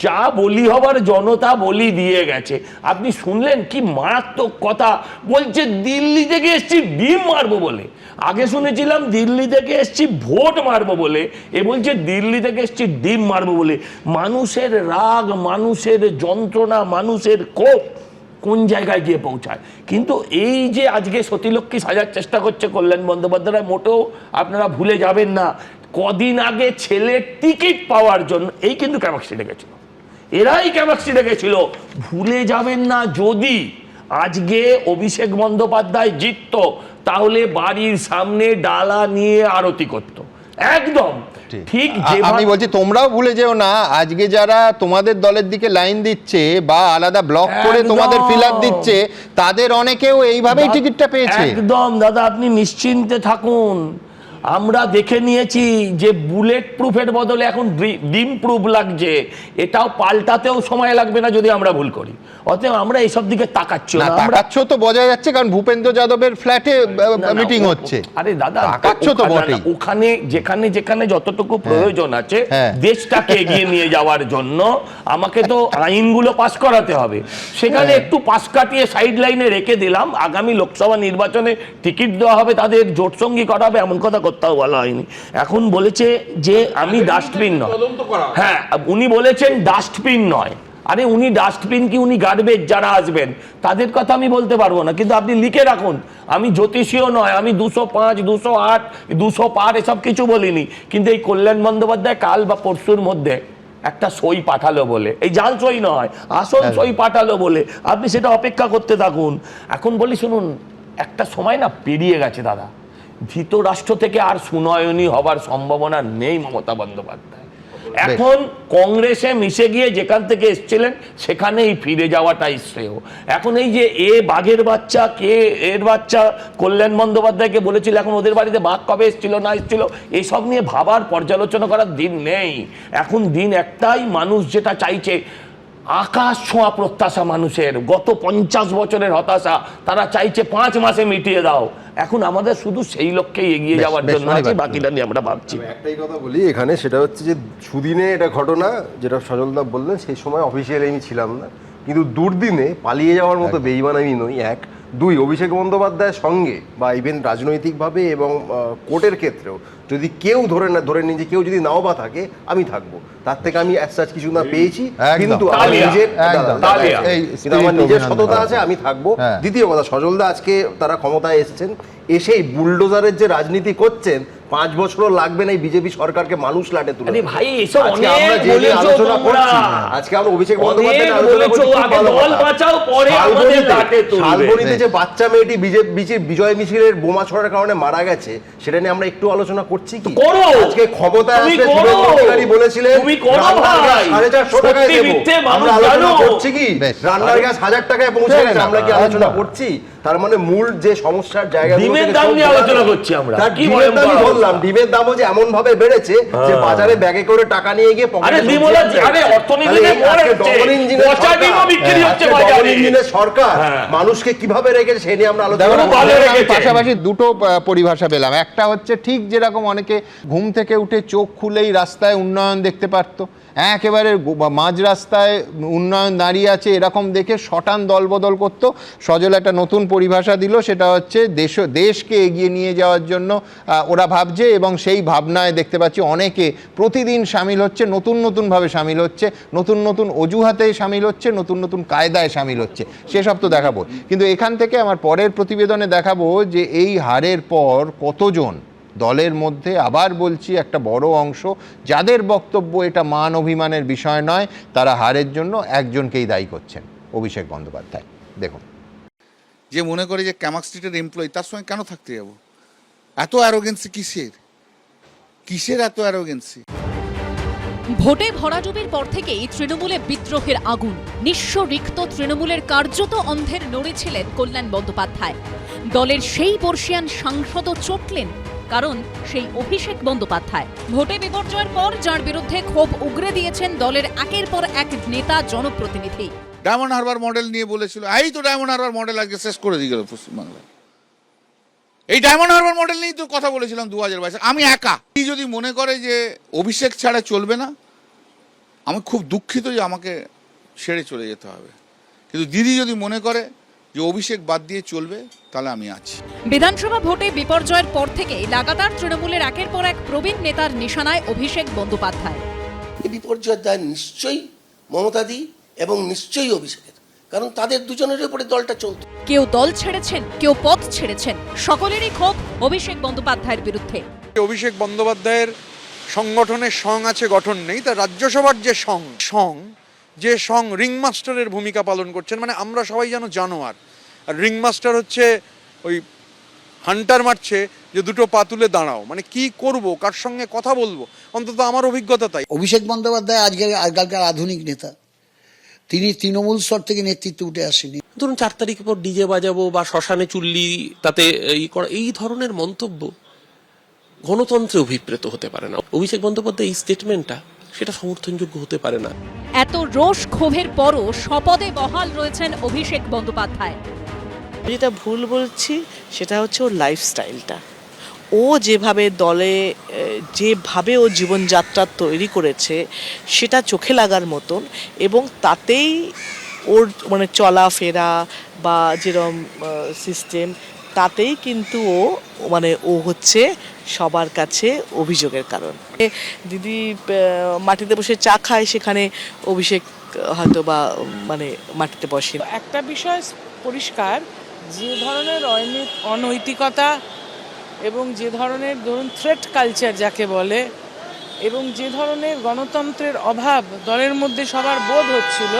যা বলি হবার জনতা বলি দিয়ে গেছে। আপনি শুনলেন কি মারাত্মক কথা বলছে, দিল্লি থেকে এসছি ডিম মারবো বলে। আগে শুনেছিলাম দিল্লি থেকে এসছি ভোট মারবো বলে, এ বলছে দিল্লি থেকে এসছি ডিম মারবো বলে। মানুষের রাগ, মানুষের যন্ত্রণা, মানুষের ক্ষোভ কোন জায়গায় গিয়ে পৌঁছায়। কিন্তু এই যে আজকে সতীলক্ষ্মী সাজার চেষ্টা করছে কল্যাণ বন্দ্যোপাধ্যায়, মোটেও আপনারা ভুলে যাবেন না, কদিন আগে ছেলের টিকিট পাওয়ার জন্য এই কিন্তু ক্যামাক্সি ডেকেছিল, এরাই ক্যামাক্সি ডেকেছিল, ভুলে যাবেন না। যদি আজকে অভিষেক বন্দ্যোপাধ্যায় জিতত, তাহলে বাড়ির সামনে ডালা নিয়ে আরতি করত, একদম ঠিক। আমি বলছি তোমরাও ভুলে যেও না, আজকে যারা তোমাদের দলের দিকে লাইন দিচ্ছে বা আলাদা ব্লক করে তোমাদের ফিলার দিচ্ছে, তাদের অনেকেও এইভাবেই টিকিটটা পেয়েছে। একদম দাদা, আপনি নিশ্চিন্তে থাকুন, আমরা দেখে নিয়েছি যে বুলেট প্রুফের বদলে এখন ডিম প্রুফ লাগছে, এটাও পাল্টাতেও সময় লাগবে না যদি আমরা ভুল করি। অতএব আমরা এইসব দিকে তাকাচ্ছি না, তাকাচ্ছ তো বোঝা যাচ্ছে, কারণ ভূপেন্দ্র যাদবের ফ্ল্যাটে মিটিং হচ্ছে। আরে দাদা, তাকাচ্ছ তো বটেই, ওখানে যেখানে যেখানে যতটুকু প্রয়োজন আছে দেশটাকে এগিয়ে নিয়ে যাওয়ার জন্য আমাকে তো আইনগুলো পাস করাতে হবে, সেখানে একটু পাশ কাটিয়ে সাইড লাইনে রেখে দিলাম। আগামী লোকসভা নির্বাচনে টিকিট দেওয়া হবে, তাদের জোটসঙ্গী করা হবে, এমন কথা কোথাও বলা হয়নি। এখন বলেছে যে আমি ডাস্টবিন নয়, হ্যাঁ উনি বলেছেন ডাস্টবিন নয়। আরে উনি ডাস্টবিন কি, উনি গার্বেজ যারা আসবেন তাদের কথা আমি বলতে পারবো না, কিন্তু আপনি লিখে রাখুন। আমি জ্যোতিষীও নয়, আমি 205, 208, 200 পার এসব কিছু বলিনি, কিন্তু এই কল্যাণ বন্দ্যোপাধ্যায় কাল বা পরশুর মধ্যে একটা সই পাঠালো বলে, এই জাল সই নয়, আসল সই পাঠালো বলে আপনি সেটা অপেক্ষা করতে থাকুন। এখন বলি শুনুন, একটা সময় না পেরিয়ে গেছে দাদা, ধৃতরাষ্ট্র থেকে আর সুনয়নী হবার সম্ভাবনা নেই মমতা বন্দ্যোপাধ্যায়। এখন কংগ্রেসে মিশে গিয়ে যেখান থেকে এসেছিলেন সেখানেই ফিরে যাওয়াটাই শ্রেয়। এখন এই যে এ বাঘের বাচ্চা, কে এর বাচ্চা, কল্যাণ বন্দ্যোপাধ্যায়কে বলেছিল, এখন ওদের বাড়িতে বাঘ কবে এসেছিল না এসেছিল এসব নিয়ে ভাবার পর্যালোচনা করার দিন নেই। এখন দিন একটাই, মানুষ যেটা চাইছে, আকাশ ছোঁয়া প্রত্যাশা মানুষের, গত 50 বছরের হতাশা, তারা চাইছে 5 মাসে মিটিয়ে দাও। এখন আমাদের শুধু সেই লক্ষ্যেই এগিয়ে যাওয়ার জন্য আছে, বাকিটা নিয়ে আমরা ভাবছি। একটাই কথা বলি এখানে, সেটা হচ্ছে যে সুদিনে এটা ঘটনা যেটা সজলদা বললেন, সেই সময় অফিসিয়ালি আমি ছিলাম না, কিন্তু দুর্দিনে পালিয়ে যাওয়ার মতো বেঈমান আমি নই। 1, 2 অভিষেক বন্দ্যোপাধ্যায়ের সঙ্গে বা ইভেন রাজনৈতিকভাবে এবং কোর্টের ক্ষেত্রেও যদি কেউ ধরে নিয়ে যে কেউ যদি নাও বা থাকে, আমি থাকবো। তার থেকে আমি অ্যাজ কিছু না পেয়েছি, কিন্তু আমার নিজের সততা আছে, আমি থাকবো। দ্বিতীয় কথা, সজলদা আজকে তারা ক্ষমতায় এসেছেন, এসেই বুলডোজারের যে রাজনীতি করছেন, 5 বছরও লাগবে না এই বিজেপি সরকারকে মানুষ লাটে তুলে। ভাই এসব অনেক আলোচনা করছি, আজকে আমরা অভিষেক বন্দ্যোপাধ্যায় শালবনীতে যে বাচ্চা মেয়েটি বিজয় মিছিলের বোমা ছড়ার কারণে মারা গেছে, সেটা নিয়ে আমরা একটু আলোচনা করছি কি? আজকে ক্ষমতায় আসলে শুভেন্দু অধিকারী বলেছিলেন 450 টাকায় দেবো, আমরা আলোচনা করছি কি? রান্নার গ্যাস 1000 টাকায় পৌঁছে গেছে, আমরা কি আলোচনা করছি? তার মানে মূল যে সমস্যার জায়গা, ডিমের দাম নিয়ে আলোচনা করছি আমরা, কি ডিমের দামই বললাম, ডিমের দামও যে এমন ভাবে বেড়েছে যে বাজারে ব্যাগে করে টাকা নিয়ে গিয়ে ইঞ্জিনের সরকার মানুষকে কিভাবে রেখেছে সে নিয়ে আমরা আলোচনা। পাশাপাশি দুটো পরিভাষা পেলাম। একটা হচ্ছে ঠিক যেরকম অনেকে ঘুম থেকে উঠে চোখ খুলেই রাস্তায় উন্নয়ন দেখতে পারতো, একেবারে মাঝ রাস্তায় উন্নয়ন দাঁড়িয়ে আছে এরকম দেখে শটান দলবদল করতো। সজল একটা নতুন পরিভাষা দিল, সেটা হচ্ছে দেশকে এগিয়ে নিয়ে যাওয়ার জন্য ওরা ভাবছে, এবং সেই ভাবনায় দেখতে পাচ্ছি অনেকে প্রতিদিন সামিল হচ্ছে, নতুন নতুনভাবে সামিল হচ্ছে, নতুন নতুন অজুহাতে সামিল হচ্ছে, নতুন নতুন কায়দায় সামিল হচ্ছে, সেসব তো দেখাবো। কিন্তু এখান থেকে আমার পরের প্রতিবেদনে দেখাবো যে এই হারের পর কতজন দলের মধ্যে, আবার বলছি একটা বড় অংশ, যাদের বক্তব্য এটা মান অভিমানের বিষয় নয়, তারা হারের জন্য একজনকেই দায়ী করছেন, অভিষেক বন্দ্যোপাধ্যায়। দেখুন, যে মনে করে যে ক্যামাক স্ট্রিটের এমপ্লয়ি, তার সঙ্গে কেন থাকতে যাব? এত অ্যারোগেন্সি কিসের? কিসের এত অ্যারোগেন্সি? ভোটে ভরাডুবির পর থেকেই তৃণমূলে বিদ্রোহের আগুন। নিঃস্ব রিক্ত তৃণমূলের কার্যত অন্ধের নড়ে ছিলেন কল্যাণ বন্দ্যোপাধ্যায়। দলের সেই বর্ষিয়ান সাংসদও চটলেন, কারণ সেই অভিষেক বন্দ্যোপাধ্যায় ভোটে বিপর্যয়ের পর যার বিরুদ্ধে ক্ষোভ উগরে দিয়েছেন দলের একের পর এক নেতা, জনপ্রতিনিধি। ডায়মন্ড হারবার মডেল নিয়ে বলেছিল, এই তো ডায়মন্ড হারবার মডেল আজকে শেষ করে দিয়ে গেল পশ্চিমবাংলায়। এই ডায়মন্ড হারবার মডেল নিয়েই তো কথা বলেছিলাম 2022। আমি একা। কি যদি মনে করে যে অভিষেক ছাড়া চলবে না, আমি খুব দুঃখিত যে আমাকে ছেড়ে চলে যেতে হবে। কিন্তু দিদি যদি মনে করে যে অভিষেক বাদ দিয়ে চলবে, তাহলে আমি আছি। বিধানসভা ভোটে বিপর্যয়ের পর থেকে লাগাতার তৃণমূলের একের পর এক প্রবীণ নেতার নিশানায় অভিষেক বন্দ্যোপাধ্যায়। এই বিপর্যয়ের দায় নিশ্চয়ই মমতাদি এবং নিশ্চয়ই অভিষেকের, কারণ তাদের দুজনের উপরে দলটা চলত। কেউ দল ছেড়েছেন, কেউ পথ ছেড়েছেন, সকলেরই ক্ষোভ অভিষেক বন্দ্যোপাধ্যায়ের বিরুদ্ধে। অভিষেক বন্দ্যোপাধ্যায়ের সংগঠনের সং আছে, গঠন নেই। তার রাজ্যসভার যে সং রিংমাস্টারের ভূমিকা পালন করছেন। মানে আমরা সবাই যেন জানোয়ার, আর রিংমাস্টার হচ্ছে ওই হান্টার মারছে যে দুটো পা তুলে দাঁড়াও। মানে কি করব, কার সঙ্গে কথা বলবো, অন্তত আমার অভিজ্ঞতা তাই। অভিষেক বন্দ্যোপাধ্যায় আজকালকার আধুনিক নেতা, তিনি তৃণমূল স্তর থেকে নেতৃত্বে উঠে আসেনি। ধরুন 4 তারিখের পর ডিজে বাজাবো বা শ্মশানে চুল্লি তাতে এই ধরনের মন্তব্য গণতন্ত্রে অভিপ্রেত হতে পারে না। অভিষেক বন্দ্যোপাধ্যায় এই স্টেটমেন্টটা সেটা সমর্থনযোগ্য হতে পারে না। এত রোষ ক্ষোভের পরও স্বপদে বহাল রয়েছেন অভিষেক বন্দ্যোপাধ্যায়। যেটা ভুল বলছি সেটা হচ্ছে ওর লাইফস্টাইলটা। ও যেভাবে দলে যেভাবে ও জীবনযাত্রা তৈরি করেছে সেটা চোখে লাগার মতন, এবং তাতেই ওর মানে চলাফেরা বা যেরকম সিস্টেম, তাতেই কিন্তু ও হচ্ছে সবার কাছে অভিযোগের কারণ। দিদি মাটিতে বসে চা খায়, সেখানে অভিষেক হয়তো বা মাটিতে বসে। একটা বিষয় পরিষ্কার, যে ধরনের অনৈতিকতা এবং যে ধরনের ধরুন থ্রেট কালচার যাকে বলে, এবং যে ধরনের গণতন্ত্রের অভাব দলের মধ্যে সবার বোধ হচ্ছিল,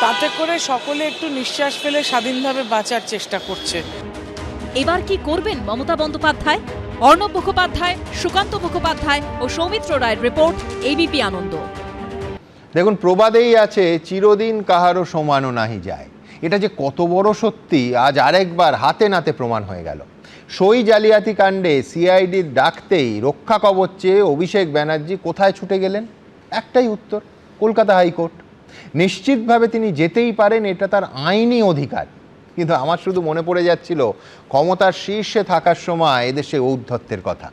তাতে করে সকলে একটু নিঃশ্বাস ফেলে স্বাধীনভাবে বাঁচার চেষ্টা করছে। এবার কি করবেন মমতা বন্দ্যোপাধ্যায়? অর্ণব মুখোপাধ্যায়, সুকান্ত মুখোপাধ্যায় ও সৌমিত্র রায়ের রিপোর্ট, এবিপি আনন্দ। দেখুন, প্রবাদেই আছে চিরদিন কাহারও সমানো নাহি যায়। এটা যে কত বড় সত্যি আজ আরেকবার হাতে নাতে প্রমাণ হয়ে গেল। সই জালিয়াতি কাণ্ডে সিআইডির ডাকতেই রক্ষা কবচ চেয়ে অভিষেক ব্যানার্জি কোথায় ছুটে গেলেন? একটাই উত্তর, কলকাতা হাইকোর্ট। নিশ্চিতভাবে তিনি যেতেই পারেন, এটা তার আইনি অধিকার। কিন্তু আমার শুধু মনে পড়ে যাচ্ছিল ক্ষমতার শীর্ষে থাকার সময় এদেশে ঔদ্ধত্যের কথা।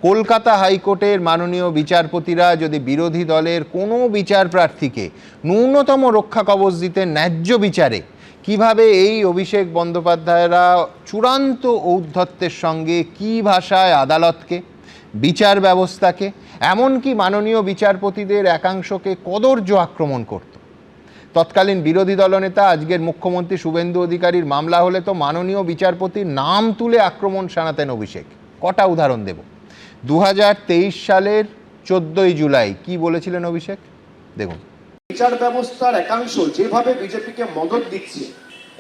কলকাতা হাইকোর্টের মাননীয় বিচারপতিরা যদি বিরোধী দলের কোনো বিচার প্রার্থীকে ন্যূনতম রক্ষা কবচ দিতেন ন্যায্য বিচারে, কিভাবে এই অভিষেক বন্দ্যোপাধ্যায়রা চূড়ান্ত ঔদ্ধত্যের সঙ্গে কী ভাষায় আদালতকে, বিচার ব্যবস্থাকে, এমনকি মাননীয় বিচারপতিদের একাংশকে কদর্য আক্রমণ করত। তৎকালীন বিরোধী দলনেতা আজকের মুখ্যমন্ত্রী শুভেন্দু অধিকারীর মামলা হলে তো মাননীয় বিচারপতির নাম তুলে আক্রমণ শানাতেন অভিষেক। কটা উদাহরণ দেব। 2023 সালের 14ই জুলাই কি বলেছিলেন অভিষেক, দেখুন। বিচার ব্যবস্থার একাংশ যেভাবে বিজেপিকে মদত দিচ্ছে,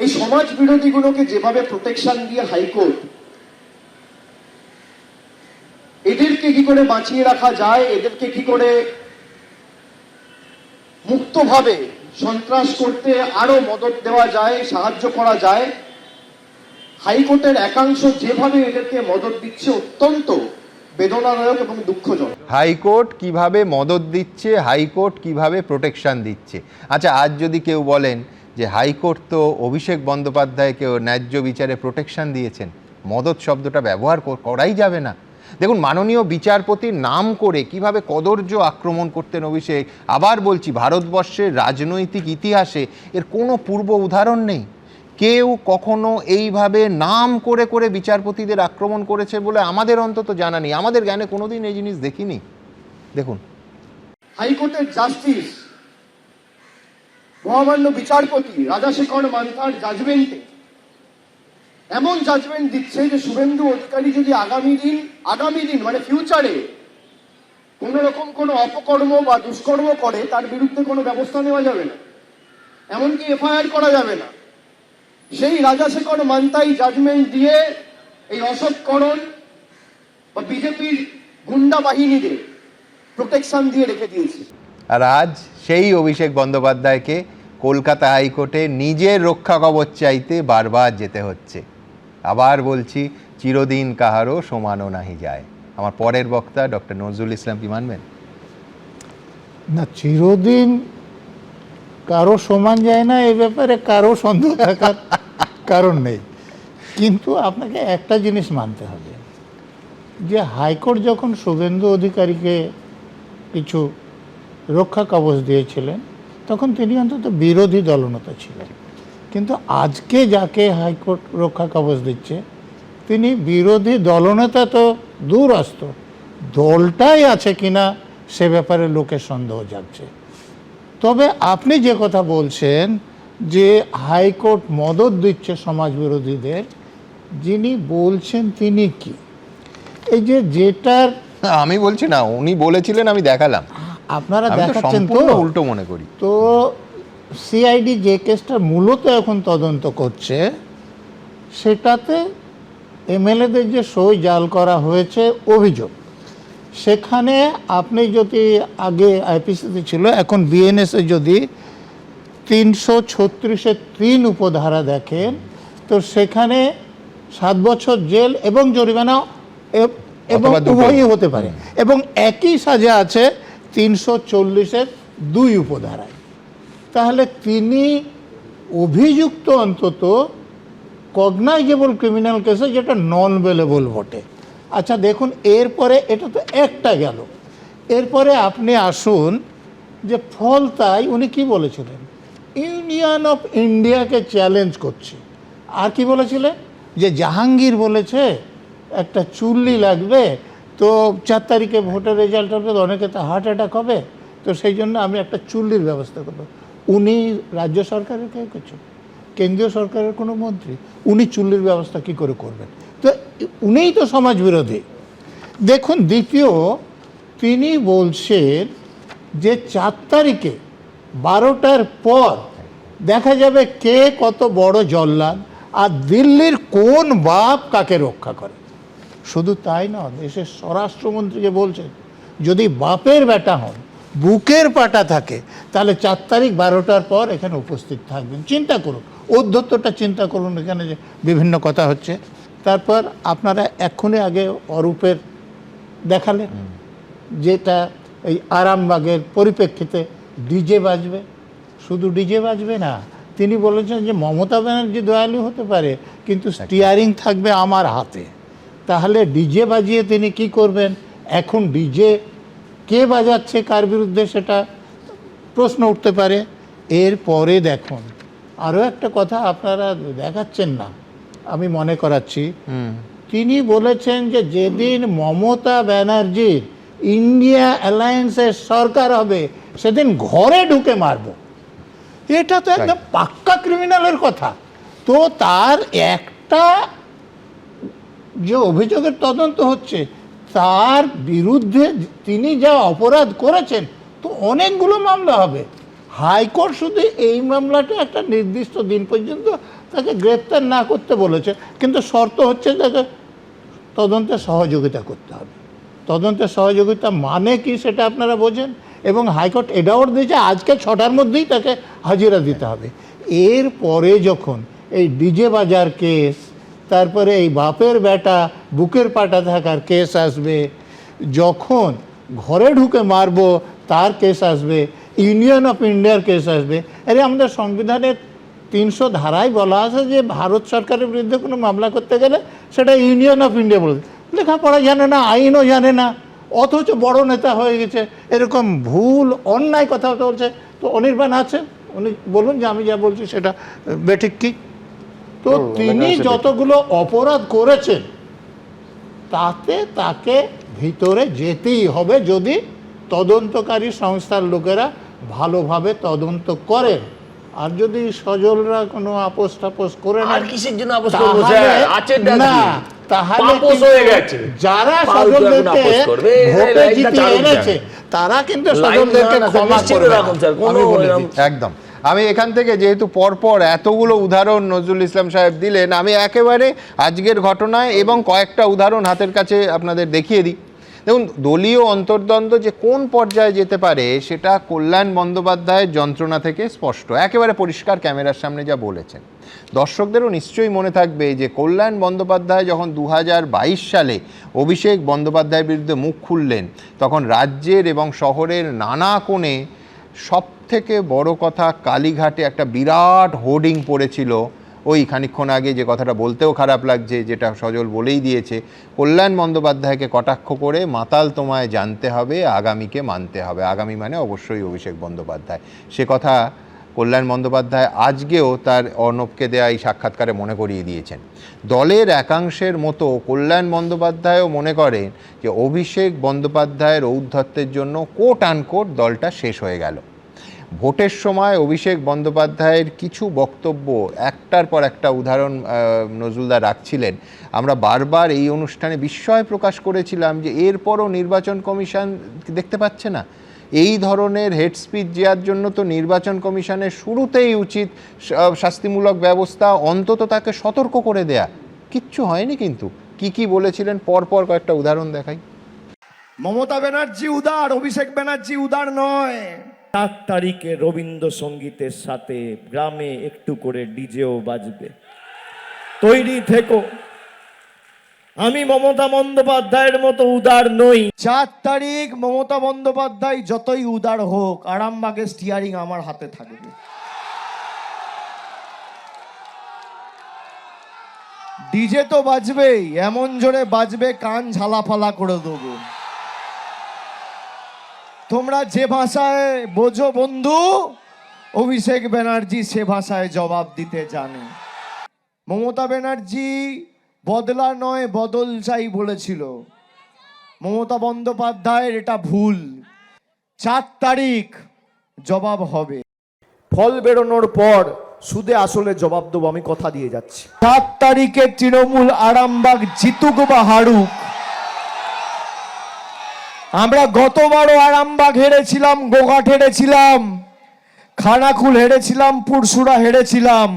এই সমাজ বিরোধীগুলোকে যেভাবে প্রোটেকশন দিয়ে হাইকোর্ট, এদেরকে কি করে বাঁচিয়ে রাখা যায়, এদেরকে কি করে মুক্তভাবে সন্ত্রাস করতে আরো মদত দেওয়া যায়, সাহায্য করা যায়, হাইকোর্টের একাংশ যেভাবে এদেরকে মদত দিচ্ছে অত্যন্ত বেদনাদায়ক এবং দুঃখজনক। হাইকোর্ট কিভাবে মদত দিচ্ছে, হাইকোর্ট কিভাবে প্রোটেকশন দিচ্ছে। আচ্ছা, আজ যদি কেউ বলেন যে হাইকোর্ট তো অভিষেক বন্দ্যোপাধ্যায়কেও ন্যায্য বিচারে প্রোটেকশন দিয়েছেন, মদত শব্দটা ব্যবহার করাই যাবে না। দেখুন, মাননীয় বিচারপতির নাম করে কিভাবে কদর্য আক্রমণ করতেন অভিষেক। আবার বলছি, ভারতবর্ষের রাজনৈতিক ইতিহাসে এর কোনো পূর্ব উদাহরণ নেই। কেউ কখনো এইভাবে নাম করে করে বিচারপতিদের আক্রমণ করেছে বলে আমাদের অন্তত জানা নেই, আমাদের জ্ঞানে কোনোদিন এই জিনিস দেখিনি। দেখুন, হাইকোর্টের জাস্টিস মহামান্য বিচারপতি রাজাশেখর মান্থার জাজমেন্টে এমন জাজমেন্ট দিচ্ছে যে শুভেন্দু অধিকারী যদি আগামী দিন মানে ফিউচারে কোন রকম কোনো অপকর্ম বা দুষ্কর্ম করে, তার বিরুদ্ধে কোনো ব্যবস্থা নেওয়া যাবে না, এমনকি এফআইআর করা যাবে না। সেই রাজাশেখর মান্তাই জাজমেন্ট দিয়ে এই অশোককরণ বা বিজেপির গুন্ডা বাহিনীদের প্রোটেকশন দিয়ে রেখে দিয়েছে। আর আজ সেই অভিষেক বন্দ্যোপাধ্যায়কে কলকাতা হাইকোর্টে নিজের রক্ষা কবচ চাইতে বারবার যেতে হচ্ছে। আবার বলছি, চিরদিন কাহারও সমানও নাহি যায়। আমার পরের বক্তা ডক্টর নজরুল ইসলাম কি মানবেন? না, চিরদিন কারো সমান যায় না, এ ব্যাপারে কারো সন্দেহ থাকার কারণ নেই। কিন্তু আপনাকে একটা জিনিস মানতে হবে যে হাইকোর্ট যখন শুভেন্দু অধিকারীকে কিছু রক্ষা কবচ দিয়েছিলেন, তখন তিনি অন্তত বিরোধী দলনেতা ছিলেন। কিন্তু আজকে যাকে হাইকোর্ট রক্ষা কবচ দিচ্ছে, তিনি বিরোধী দলনেতা তো দূরস্থ, দলটাই আছে কিনা সে ব্যাপারে লোকের সন্দেহ জাগছে। তবে আপনি যে কথা বলছেন যে হাইকোর্ট মদত দিচ্ছে সমাজ বিরোধীদের, যিনি বলছেন তিনি কি? এই যে যেটার আমি বলছি না, উনি বলেছিলেন, আমি দেখালাম। আপনারা দেখাচ্ছেন তো উল্টো মনে করি। তো সিআইডি যে কেসটা মূলত এখন তদন্ত করছে, সেটাতে এমএলএদের যে সই জাল করা হয়েছে অভিযোগ, সেখানে আপনি যদি আগে আইপিসিতে ছিল, এখন বিএনএসে যদি 336-3 উপধারা দেখেন, তো সেখানে 7 বছর জেল এবং জরিমানা এবং উভয়ই হতে পারে, এবং একই সাজা আছে 340-2 উপধারায়। তাহলে তিনি অভিযুক্ত অন্তত কগনাইজেবল ক্রিমিনাল কেসে, যেটা নন বেলেবল বটে। আচ্ছা দেখুন, এরপরে এটা তো একটা গেল, এরপরে আপনি আসুন যে ফলতাই উনি কি বলেছিলেন, ইউনিয়ন অফ ইন্ডিয়াকে চ্যালেঞ্জ করছে। আর কি বলেছিলেন, যে জাহাঙ্গীর বলেছে একটা চুল্লি লাগবে, তো 4 তারিখে ভোটের রেজাল্ট হবে, অনেকে তো হার্ট অ্যাটাক হবে, তো সেই জন্য আমি একটা চুল্লির ব্যবস্থা করবো। উনি রাজ্য সরকারের কে কিছু, কেন্দ্রীয় সরকারের কোনো মন্ত্রী, উনি চুল্লির ব্যবস্থা কি করে করবেন? তো উনিই তো সমাজ বিরোধী। দেখুন, দ্বিতীয়, তিনি বলছেন যে 4 তারিখে 12টার পর দেখা যাবে কে কত বড় জল্লাদ, আর দিল্লির কোন বাপ কাকে রক্ষা করে। শুধু তাই না, দেশের স্বরাষ্ট্রমন্ত্রীকে বলছেন যদি বাপের বেটা হন, বুকের পাটা থাকে, তাহলে 4 তারিখ 12টার পর এখানে উপস্থিত থাকবেন। চিন্তা করুন, ঔদ্ধত্যটা চিন্তা করুন, এখানে যে বিভিন্ন কথা হচ্ছে। তারপর আপনারা এক্ষুনি আগে অরূপের দেখালেন, যেটা এই আরামবাগের পরিপ্রেক্ষিতে ডিজে বাজবে। শুধু ডিজে বাজবে না, তিনি বলেছেন যে মমতা ব্যানার্জি দয়ালু হতে পারে, কিন্তু স্টিয়ারিং থাকবে আমার হাতে। তাহলে ডিজে বাজিয়ে তিনি কি করবেন? এখন ডিজে কে বাজাচ্ছে, কার বিরুদ্ধে, সেটা প্রশ্ন উঠতে পারে। এরপরে দেখুন, আরও একটা কথা আপনারা দেখাচ্ছেন না, আমি মনে করাচ্ছি। তিনি বলেছেন যে যেদিন মমতা ব্যানার্জির ইন্ডিয়া অ্যালায়েন্সের সরকার হবে, সেদিন ঘরে ঢুকে মারব। এটা তো একদম পাক্কা ক্রিমিনালের কথা। তো তার একটা যে অভিযোগের তদন্ত হচ্ছে, তার বিরুদ্ধে তিনি যা অপরাধ করেছেন, তো অনেকগুলো মামলা হবে। হাইকোর্ট শুধু এই মামলাটা একটা নির্দিষ্ট দিন পর্যন্ত তাকে গ্রেপ্তার না করতে বলেছে, কিন্তু শর্ত হচ্ছে তাকে তদন্তে সহযোগিতা করতে হবে। তদন্তের সহযোগিতা মানে কি সেটা আপনারা বোঝেন, এবং হাইকোর্ট এটা অর্ডার দিয়েছে আজকে 6টার মধ্যেই তাকে হাজিরা দিতে হবে। এরপরে যখন এই ডিজে বাজার কেস, তারপরে এই বাপের বেটা বুকের পাটা থাকার কেস আসবে, যখন ঘরে ঢুকে মারবো তার কেস আসবে, ইউনিয়ন অফ ইন্ডিয়ার কেস আসবে। আরে আমাদের সংবিধানের 300 ধারায় বলা আছে যে ভারত সরকারের বিরুদ্ধে কোনো মামলা করতে গেলে সেটা ইউনিয়ন অফ ইন্ডিয়া বলে। লেখাপড়া জানে না, আইনও জানে না, অথচ বড় নেতা হয়ে গেছে, এরকম ভুল অন্যায় কথা বলছে। তো অনির্বাণ আছেন, উনি বলুন যে আমি যা বলছি সেটা বেঠিক কি। তো তিনি যতগুলো অপরাধ করেছেন তাতে তাকে ভিতরে যেতেই হবে, যদি তদন্তকারী সংস্থার লোকেরা ভালোভাবে তদন্ত করেন। আর যদি সজলরা কোনো আপোষ টাপোষ করে আর কিসের জন্য আপোষ করবো না, তাহলে যারা সজলদেরকে ভোটে জিতিয়ে এনেছে তারা কিন্তু সজলদেরকে ক্ষমা করবে না। একদম। আমি এখান থেকে যেহেতু পরপর এতগুলো উদাহরণ নজরুল ইসলাম সাহেব দিলেন, আমি একেবারে আজকের ঘটনায় এবং কয়েকটা উদাহরণ হাতের কাছে আপনাদের দেখিয়ে দিই। দেখুন, দলীয় অন্তর্দ্বন্দ্ব যে কোন পর্যায়ে যেতে পারে সেটা কল্যাণ বন্দ্যোপাধ্যায়ের যন্ত্রণা থেকে স্পষ্ট, একেবারে পরিষ্কার ক্যামেরার সামনে যা বলেছেন। দর্শকদেরও নিশ্চয়ই মনে থাকবে যে কল্যাণ বন্দ্যোপাধ্যায় যখন 2022 সালে অভিষেক বন্দ্যোপাধ্যায়ের বিরুদ্ধে মুখ খুললেন, তখন রাজ্যের এবং শহরের নানা কোণে সবথেকে বড় কথা কালীঘাটে একটা বিরাট হোর্ডিং পড়েছিল। ওই খানিকক্ষণ আগে যে কথাটা বলতেও খারাপ লাগছে, যেটা সজল বলেই দিয়েছে, কল্যাণ বন্দ্যোপাধ্যায়কে কটাক্ষ করে, মাতাল তোমায় জানতে হবে, আগামীকে মানতে হবে। আগামী মানে অবশ্যই অভিষেক বন্দ্যোপাধ্যায়। সে কথা কল্যাণ বন্দ্যোপাধ্যায় আজকেও তার অর্ণবকে দেয়া এই সাক্ষাৎকারে মনে করিয়ে দিয়েছেন। দলের একাংশের মতো কল্যাণ বন্দ্যোপাধ্যায়ও মনে করেন যে অভিষেক বন্দ্যোপাধ্যায়ের ঔদ্ধত্যের জন্য কোট আনকোট দলটা শেষ হয়ে গেল। ভোটের সময় অভিষেক বন্দ্যোপাধ্যায়ের কিছু বক্তব্য একটার পর একটা উদাহরণ নজরুলদা রাখছিলেন। আমরা বারবার এই অনুষ্ঠানে বিস্ময় প্রকাশ করেছিলাম যে এরপরও নির্বাচন কমিশন দেখতে পাচ্ছে না। এই ধরনের হেড স্পিচ দেওয়ার জন্য তো নির্বাচন কমিশনের শুরুতেই উচিত শাস্তিমূলক ব্যবস্থা, অন্তত তাকে সতর্ক করে দেয়া। কিচ্ছু হয়নি। কিন্তু কি বলেছিলেন পরপর কয়েকটা উদাহরণ দেখাই। মমতা ব্যানার্জি উদার, অভিষেক ব্যানার্জি উদার নয়। 7 তারিখে রবীন্দ্রসঙ্গীতের সাথে গ্রামে একটু করে ডিজেও বাজবে, তৈরি থেকো। আমি মমতা বন্দ্যোপাধ্যায়ের মতো উদার নই। 4 তারিখ মমতা বন্দ্যোপাধ্যায় যতই উদার হোক, আরামবাগের স্টিয়ারিং আমার হাতে থাকবে। ডিজে তো বাজবেই, এমন জোরে বাজবে কান ঝালাফালা করে দেবো। তোমরা যে ভাষায় বোঝো বন্ধু, অভিষেক ব্যানার্জি সে ভাষায় জবাব দিতে জানে। মমতা ব্যানার্জি বদলা নয় বদল চাই বলেছিল। মমতা বন্দ্যোপাধ্যায়ের এটা ভুল। 4 তারিখ জবাব হবে। ফল বেরোনোর পর সুদে আসলে জবাব দেবো, আমি কথা দিয়ে যাচ্ছি। 7 তারিখে তৃণমূল আরামবাগ জিতুক বা হারুক, আমরা গতবারও আরামবাগ হেরেছিলাম, গোঘাট হেরেছিলাম, খানাকুল হেরেছিলাম, পুরসুরা হেরেছিলাম,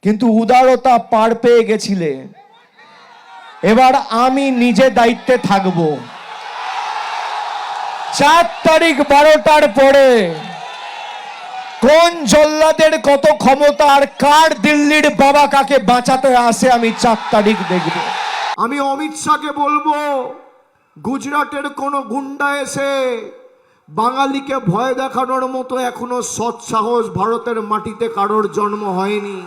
কিন্তু উদারতা পার পেয়ে গেছিলে। এবার আমি নিজে দায়িত্বে থাকব। 4 তারিখ 12টার পরে কোন জল্লাদের কত ক্ষমতা আর কার দিল্লির বাবা কাকে বাঁচাতে আসে আমি 4 তারিখ দেখব। আমি অমিত শাহকে বলবো, গুজরাটের কোন গুন্ডা এসে বাঙালিকে ভয় দেখানোর মতো এখনো সৎ সাহস ভারতের মাটিতে কারোর জন্ম হয়নি।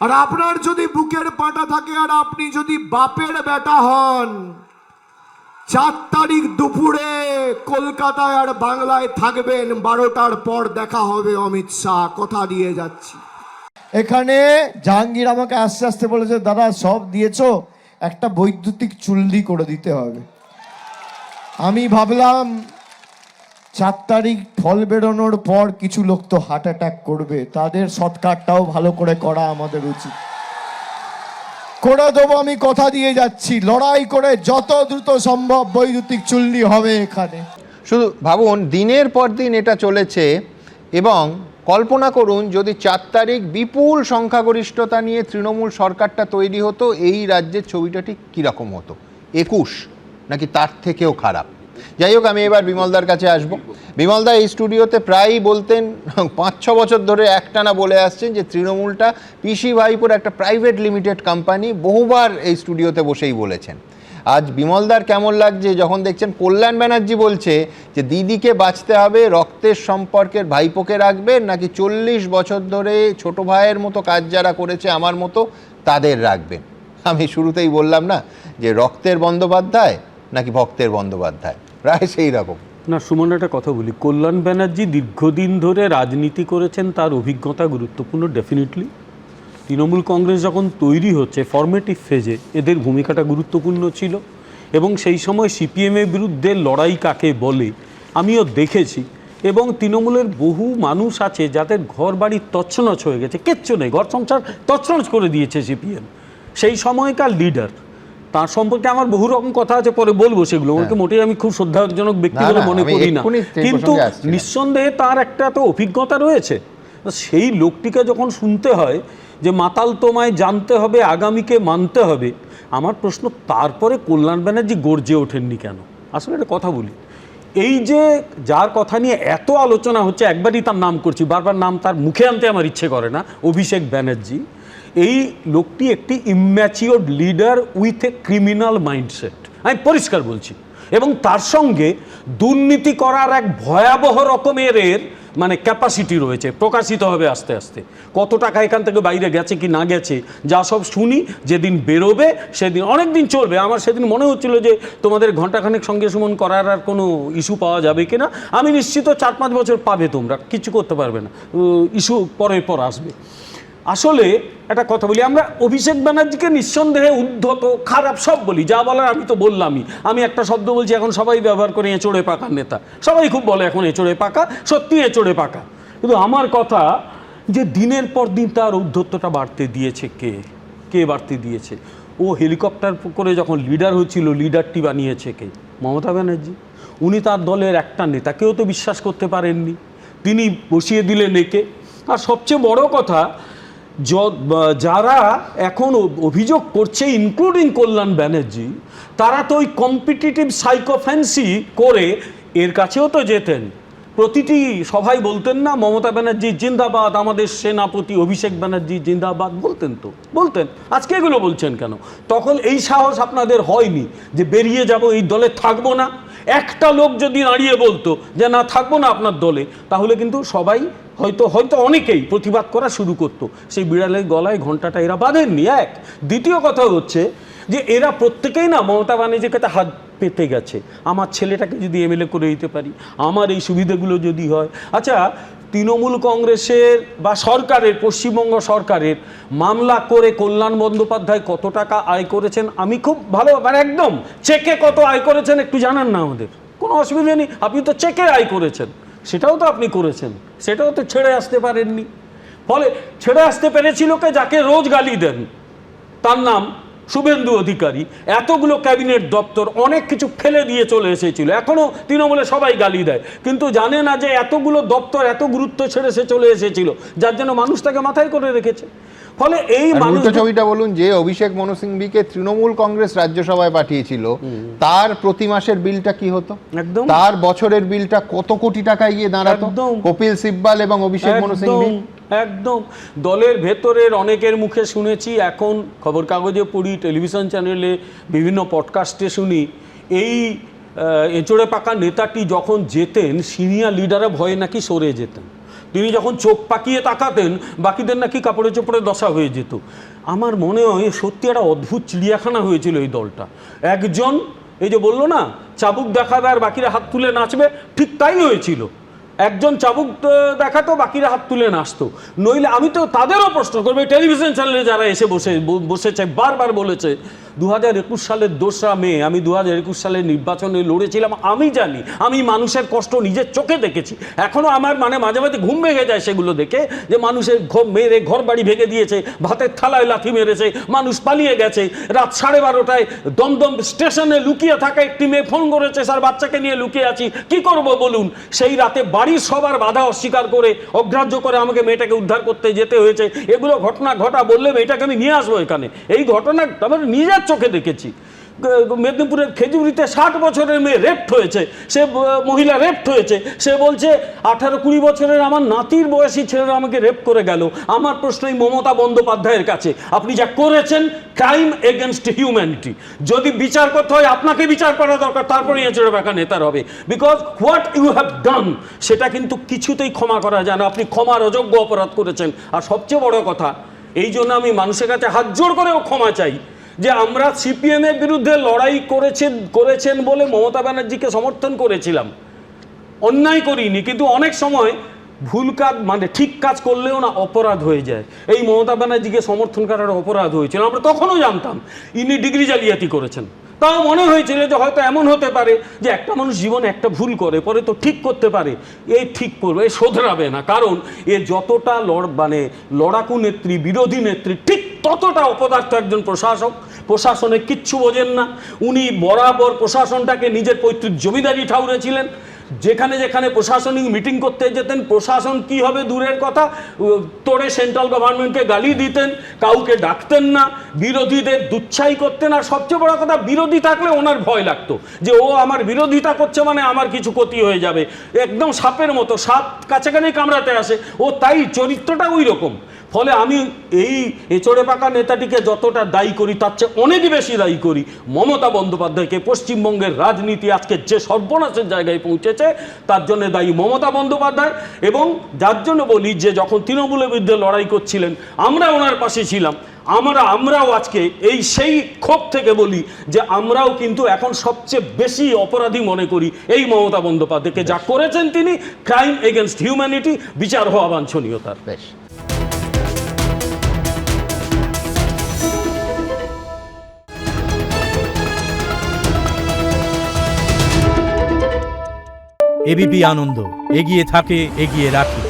আর আপনার যদি বুকের পাটা থাকে আর আপনি যদি বাপের বেটা হন, 4 তারিখ দুপুরে কলকাতায় আর বাংলায় থাকবেন, 12টার পর দেখা হবে অমিত শাহ, কথা দিয়ে যাচ্ছি। এখানে জাহাঙ্গীর আমাকে আস্তে আস্তে বলেছে, দাদা সব দিয়েছো, একটা বৈদ্যুতিক চুল্লি করে দিতে হবে। আমি ভাবলাম 4 তারিখ ফল বেরোনোর পর কিছু লোক তো হার্ট অ্যাটাক করবে, তাদের সৎকারটাও ভালো করে করা আমাদের উচিত। করে দেবো, আমি কথা দিয়ে যাচ্ছি। লড়াই করে যত দ্রুত সম্ভব বৈদ্যুতিক চুল্লি হবে এখানে। শুধু ভাবুন, দিনের পর দিন এটা চলেছে এবং কল্পনা করুন যদি 4 তারিখ বিপুল সংখ্যাগরিষ্ঠতা নিয়ে তৃণমূল সরকারটা তৈরি হতো, এই রাজ্যের ছবিটা ঠিক কীরকম হতো? 21 নাকি তার থেকেও খারাপ? যাই হোক, আমি এবার বিমলদার কাছে আসবো। বিমলদা এই স্টুডিওতে প্রায়ই বলতেন, 5-6 বছর ধরে একটানা বলে আসছেন যে তৃণমূলটা পিসি ভাইপোর একটা প্রাইভেট লিমিটেড কোম্পানি, বহুবার এই স্টুডিওতে বসেই বলেছেন। আজ বিমলদার কেমন লাগছে যখন দেখছেন কল্যাণ ব্যানার্জি বলছে যে দিদিকে বাঁচতে হবে, রক্তের সম্পর্কের ভাইপোকে রাখবে, নাকি 40 বছর ধরে ছোট ভাইয়ের মতো কাজ যারা করেছে আমার মতো তাদের রাখবেন? আমি শুরুতেই বললাম না যে রক্তের বন্দ্যোপাধ্যায় নাকি ভক্তের বন্দ্যোপাধ্যায়, প্রায় সেই রকম। না সুমন, একটা কথা বলি, কল্যাণ ব্যানার্জি দীর্ঘদিন ধরে রাজনীতি করেছেন, তার অভিজ্ঞতা গুরুত্বপূর্ণ ডেফিনেটলি। তৃণমূল কংগ্রেস যখন তৈরি হচ্ছে ফরমেটিভ ফেজে এদের ভূমিকাটা গুরুত্বপূর্ণ ছিল, এবং সেই সময় সিপিএমের বিরুদ্ধে লড়াই কাকে বলে আমিও দেখেছি। এবং তৃণমূলের বহু মানুষ আছে যাদের ঘর বাড়ি তছনছ হয়ে গেছে, কিচ্ছু নেই, ঘর সংসার তছনছ করে দিয়েছে সিপিএম। সেই সময়কার লিডার, তার সম্পর্কে আমার বহু রকম কথা আছে, পরে বলবো সেগুলো। ওকে মোটেই আমি খুব শ্রদ্ধাজনক ব্যক্তি বলে মনে করি না, কিন্তু নিঃসন্দেহে তার একটা তো অভিজ্ঞতা রয়েছে। সেই লোকটিকে যখন শুনতে হয় যে মাতাল তোমায় জানতে হবে, আগামীকে মানতে হবে, আমার প্রশ্ন তারপরে কল্যাণ ব্যানার্জি গর্জে ওঠেননি কেন? আসলে একটা কথা বলি, এই যে যার কথা নিয়ে এত আলোচনা হচ্ছে, একবারই তার নাম করছি, বারবার নাম তার মুখে আনতে আমার ইচ্ছে করে না, অভিষেক ব্যানার্জি, এই লোকটি একটি immatured leader with a criminal mindset, আমি পরিষ্কার বলছি। এবং তার সঙ্গে দুর্নীতি করার এক ভয়াবহ রকমের মানে ক্যাপাসিটি রয়েছে, প্রকাশিত হবে আস্তে আস্তে। কত টাকা এখান থেকে বাইরে গেছে কি না গেছে যা সব শুনি, যেদিন বেরোবে সেদিন অনেক দিন চলবে। আমার সেদিন মনে হচ্ছিল যে তোমাদের ঘন্টাখানেক সঙ্গে সুমন করার আর কোনো ইস্যু পাওয়া যাবে কিনা। আমি নিশ্চিত 4-5 বছর পাবে, তোমরা কিছু করতে পারবে না, ইস্যু পরের পর আসবে। আসলে একটা কথা বলি, আমরা অভিষেক ব্যানার্জিকে নিঃসন্দেহে উদ্ধত, খারাপ সব বলি, যা বলার আমি তো বললামই। আমি একটা শব্দ বলছি, এখন সবাই ব্যবহার করে এঁচোড়ে পাকা নেতা, সবাই খুব বলে এখন এঁচোড়ে পাকা, সত্যি এঁচোড়ে পাকা। কিন্তু আমার কথা যে দিনের পর দিন তার উদ্ধত্তটা বাড়তে দিয়েছে কে বাড়তে দিয়েছে? ও হেলিকপ্টার করে যখন লিডার হচ্ছিল, লিডারটি বানিয়েছে কে? মমতা ব্যানার্জি। উনি তার দলের একটা নেতাকেও তো বিশ্বাস করতে পারেননি, তিনি বসিয়ে দিলেন একে। আর সবচেয়ে বড় কথা, যারা এখন অভিযোগ করছে ইনক্লুডিং কল্যাণ ব্যানার্জি, তারা তো ওই কম্পিটিটিভ সাইকোফ্যান্সি করে এর কাছেও তো যেতেন। প্রতিটি সভাই বলতেন না মমতা ব্যানার্জি জিন্দাবাদ, আমাদের সেনাপতি অভিষেক ব্যানার্জি জিন্দাবাদ, বলতেন। আজকে এগুলো বলছেন কেন? তখন এই সাহস আপনাদের হয়নি যে বেরিয়ে যাব, এই দলে থাকবো না। একটা লোক যদি দাঁড়িয়ে বলতো যে না থাকবো না আপনার দলে, তাহলে কিন্তু সবাই হয়তো অনেকেই প্রতিবাদ করা শুরু করতো। সেই বিড়ালের গলায় ঘন্টাটা এরা বাঁধেননি। এক, দ্বিতীয় কথা হচ্ছে যে এরা প্রত্যেকেই না মমতা ব্যানার্জির কাছে হাত পেতে গেছে, আমার ছেলেটাকে যদি এমএলএ করে দিতে পারি, আমার এই সুবিধাগুলো যদি হয়। আচ্ছা, তৃণমূল কংগ্রেসের বা সরকারের, পশ্চিমবঙ্গ সরকারের মামলা করে কল্যাণ বন্দ্যোপাধ্যায় কত টাকা আয় করেছেন আমি খুব ভালো, মানে একদম চেকে কত আয় করেছেন একটু জানান না আমাদের, কোনো অসুবিধা নেই। আপনি তো চেকে আয় করেছেন, সেটাও তো আপনি করেছেন, সেটাও তো ছেড়ে আসতে পারেননি। ফলে ছেড়ে আসতে পেরেছিল কে? যাকে রোজ গালি দেন, তার নাম শুভেন্দু অধিকারী। এতগুলো ক্যাবিনেট দপ্তর, অনেক কিছু ফেলে দিয়ে চলে এসেছিল, এখনো তৃণমূলে সবাই গালি দেয়, কিন্তু জানে না যে এতগুলো দপ্তর এত গুরুত্ব ছেড়ে সে চলে এসেছিল, যার জন্য মানুষ তাকে মাথায় করে রেখেছে। ফলে এই ছবিটা বলুন, যে অভিষেক মনু সিংভিকে তৃণমূল কংগ্রেস রাজ্যসভায় পাঠিয়েছিল, তার প্রতি মাসের বিলটা কি হতো? একদম। তার বছরের বিলটা কত কোটি টাকায় গিয়ে দাঁড়াতো? কপিল সিব্বাল এবং অভিষেক মনু সিংভি একদম। দলের ভেতরের অনেকের মুখে শুনেছি, এখন খবর কাগজে পড়ি, টেলিভিশন চ্যানেলে, বিভিন্ন পডকাস্টে শুনি, এই এঁচোড়ে পাকা নেতাটি যখন যেতেন, সিনিয়র লিডাররা ভয়ে নাকি সরে যেতেন। তিনি যখন চোখ পাকিয়ে তাকাতেন, বাকিদের নাকি কাপড়ে চোপড়ে দশা হয়ে যেত। আমার মনে হয় সত্যি একটা অদ্ভুত চিড়িয়াখানা হয়েছিল এই দলটা। একজন এই যে বললো না চাবুক দেখাবে আর বাকিরা হাত তুলে নাচবে, ঠিক তাই হয়েছিল। একজন চাবুক দেখাতো, বাকিরা হাত তুলে নাচতো। নইলে আমি তো তাদেরও প্রশ্ন করবো, টেলিভিশন চ্যানেলে যারা এসে বসেছে, বারবার বলেছে 2021 সালের 2রা মে আমি 2021 সালের নির্বাচনে লড়েছিলাম, আমি জানি, আমি মানুষের কষ্ট নিজের চোখে দেখেছি। এখনও আমার মাঝে মাঝে ঘুম ভেঙে যায় সেগুলো দেখে, যে মানুষের মেরে ঘর বাড়ি ভেঙে দিয়েছে, ভাতের থালায় লাথি মেরেছে, মানুষ পালিয়ে গেছে। রাত 12:30টায় দমদম স্টেশনে লুকিয়ে থাকা একটি মেয়ে ফোন করেছে, স্যার বাচ্চাকে নিয়ে লুকিয়ে আছি, কি করব বলুন। সেই রাতে বাড়ির সবার বাধা অস্বীকার করে, অগ্রাহ্য করে আমাকে মেয়েটাকে উদ্ধার করতে যেতে হয়েছে। এগুলো ঘটনা ঘটা বললে মেয়েটাকে আমি নিয়ে আসবো এখানে, এই ঘটনা আমার নিজের চোখে দেখেছি। মেদিনীপুরের খেজুরিতে 60 বছরের মেয়ে রেপ্ট হয়েছে, সে মহিলা রেপ্ট হয়েছে, সে বলছে 18-20 বছরের আমার নাতির বয়সী ছেলেরা আমাকে রেপ করে গেল। আমার প্রশ্ন এই মমতা বন্দ্যোপাধ্যায়ের কাছে, আপনি যা করেছেন ক্রাইম এগেনস্ট হিউম্যানিটি। যদি বিচার করতে হয় আপনাকে বিচার করা দরকার, তারপরে এঁচড়ে বাঁকা নেতার হবে। Because what you have done সেটা কিন্তু কিছুতেই ক্ষমা করা যায় না। আপনি ক্ষমার অযোগ্য অপরাধ করেছেন। আর সবচেয়ে বড় কথা, এই জন্য আমি মানুষের কাছে হাত জোড় করেও ক্ষমা চাই যে আমরা সিপিএমের বিরুদ্ধে লড়াই করেছেন বলে মমতা ব্যানার্জিকে সমর্থন করেছিলাম, অন্যায় করিনি। কিন্তু অনেক সময় ভুল কাজ মানে ঠিক কাজ করলেও না অপরাধ হয়ে যায়। এই মমতা ব্যানার্জিকে সমর্থন করার অপরাধ হয়েছিল। আমরা তখনও জানতাম ইনি ডিগ্রি জালিয়াতি করেছেন, তাও মনে হয়েছিল যে হয়তো এমন হতে পারে যে একটা মানুষ জীবনে একটা ভুল করে পরে তো ঠিক করতে পারে, এই ঠিক করবে, এ শোধরাবে না। কারণ এ যতটা লড়াকু নেত্রী, বিরোধী নেত্রী, ঠিক ততটা অপদার্থ একজন প্রশাসক। প্রশাসনে কিচ্ছু বোঝেন না উনি। বরাবর প্রশাসনটাকে নিজের পৈতৃক জমিদারি ঠাউরেছিলেন। যেখানে যেখানে প্রশাসনিক মিটিং করতে যেতেন, প্রশাসন কি হবে দূরের কথা, তোড়ে সেন্ট্রাল গভর্নমেন্টকে গালি দিতেন, কাউকে ডাকতেন না, বিরোধীদের দুচ্ছাই করতেন। আর সবচেয়ে বড় কথা, বিরোধী থাকলে ওনার ভয় লাগতো যে ও আমার বিরোধিতা করছে মানে আমার কিছু ক্ষতি হয়ে যাবে। একদম সাপের মতো, সাপ কাছাকাছি কামড়াতে আসে, ও তাই চরিত্রটা ওই রকম। ফলে আমি এই এচড়ে পাকা নেতাটিকে যতটা দায়ী করি তার চেয়ে অনেক বেশি দায়ী করি মমতা বন্দ্যোপাধ্যায়কে। পশ্চিমবঙ্গের রাজনীতি আজকে যে সর্বনাশের জায়গায় পৌঁছেছে তার জন্য দায়ী মমতা বন্দ্যোপাধ্যায়। এবং যার জন্য বলি যে যখন তৃণমূলের বিরুদ্ধে লড়াই করছিলেন আমরা ওনার পাশে ছিলাম। আমরাও আজকে এই সেই ক্ষোভ থেকে বলি যে আমরাও কিন্তু এখন সবচেয়ে বেশি অপরাধী মনে করি এই মমতা বন্দ্যোপাধ্যায়কে। যা করেছেন তিনি ক্রাইম এগেনস্ট হিউম্যানিটি, বিচার হওয়া বাঞ্ছনীয় তার। বেশ, এবিপি আনন্দ, এগিয়ে থাকে, এগিয়ে রাখে।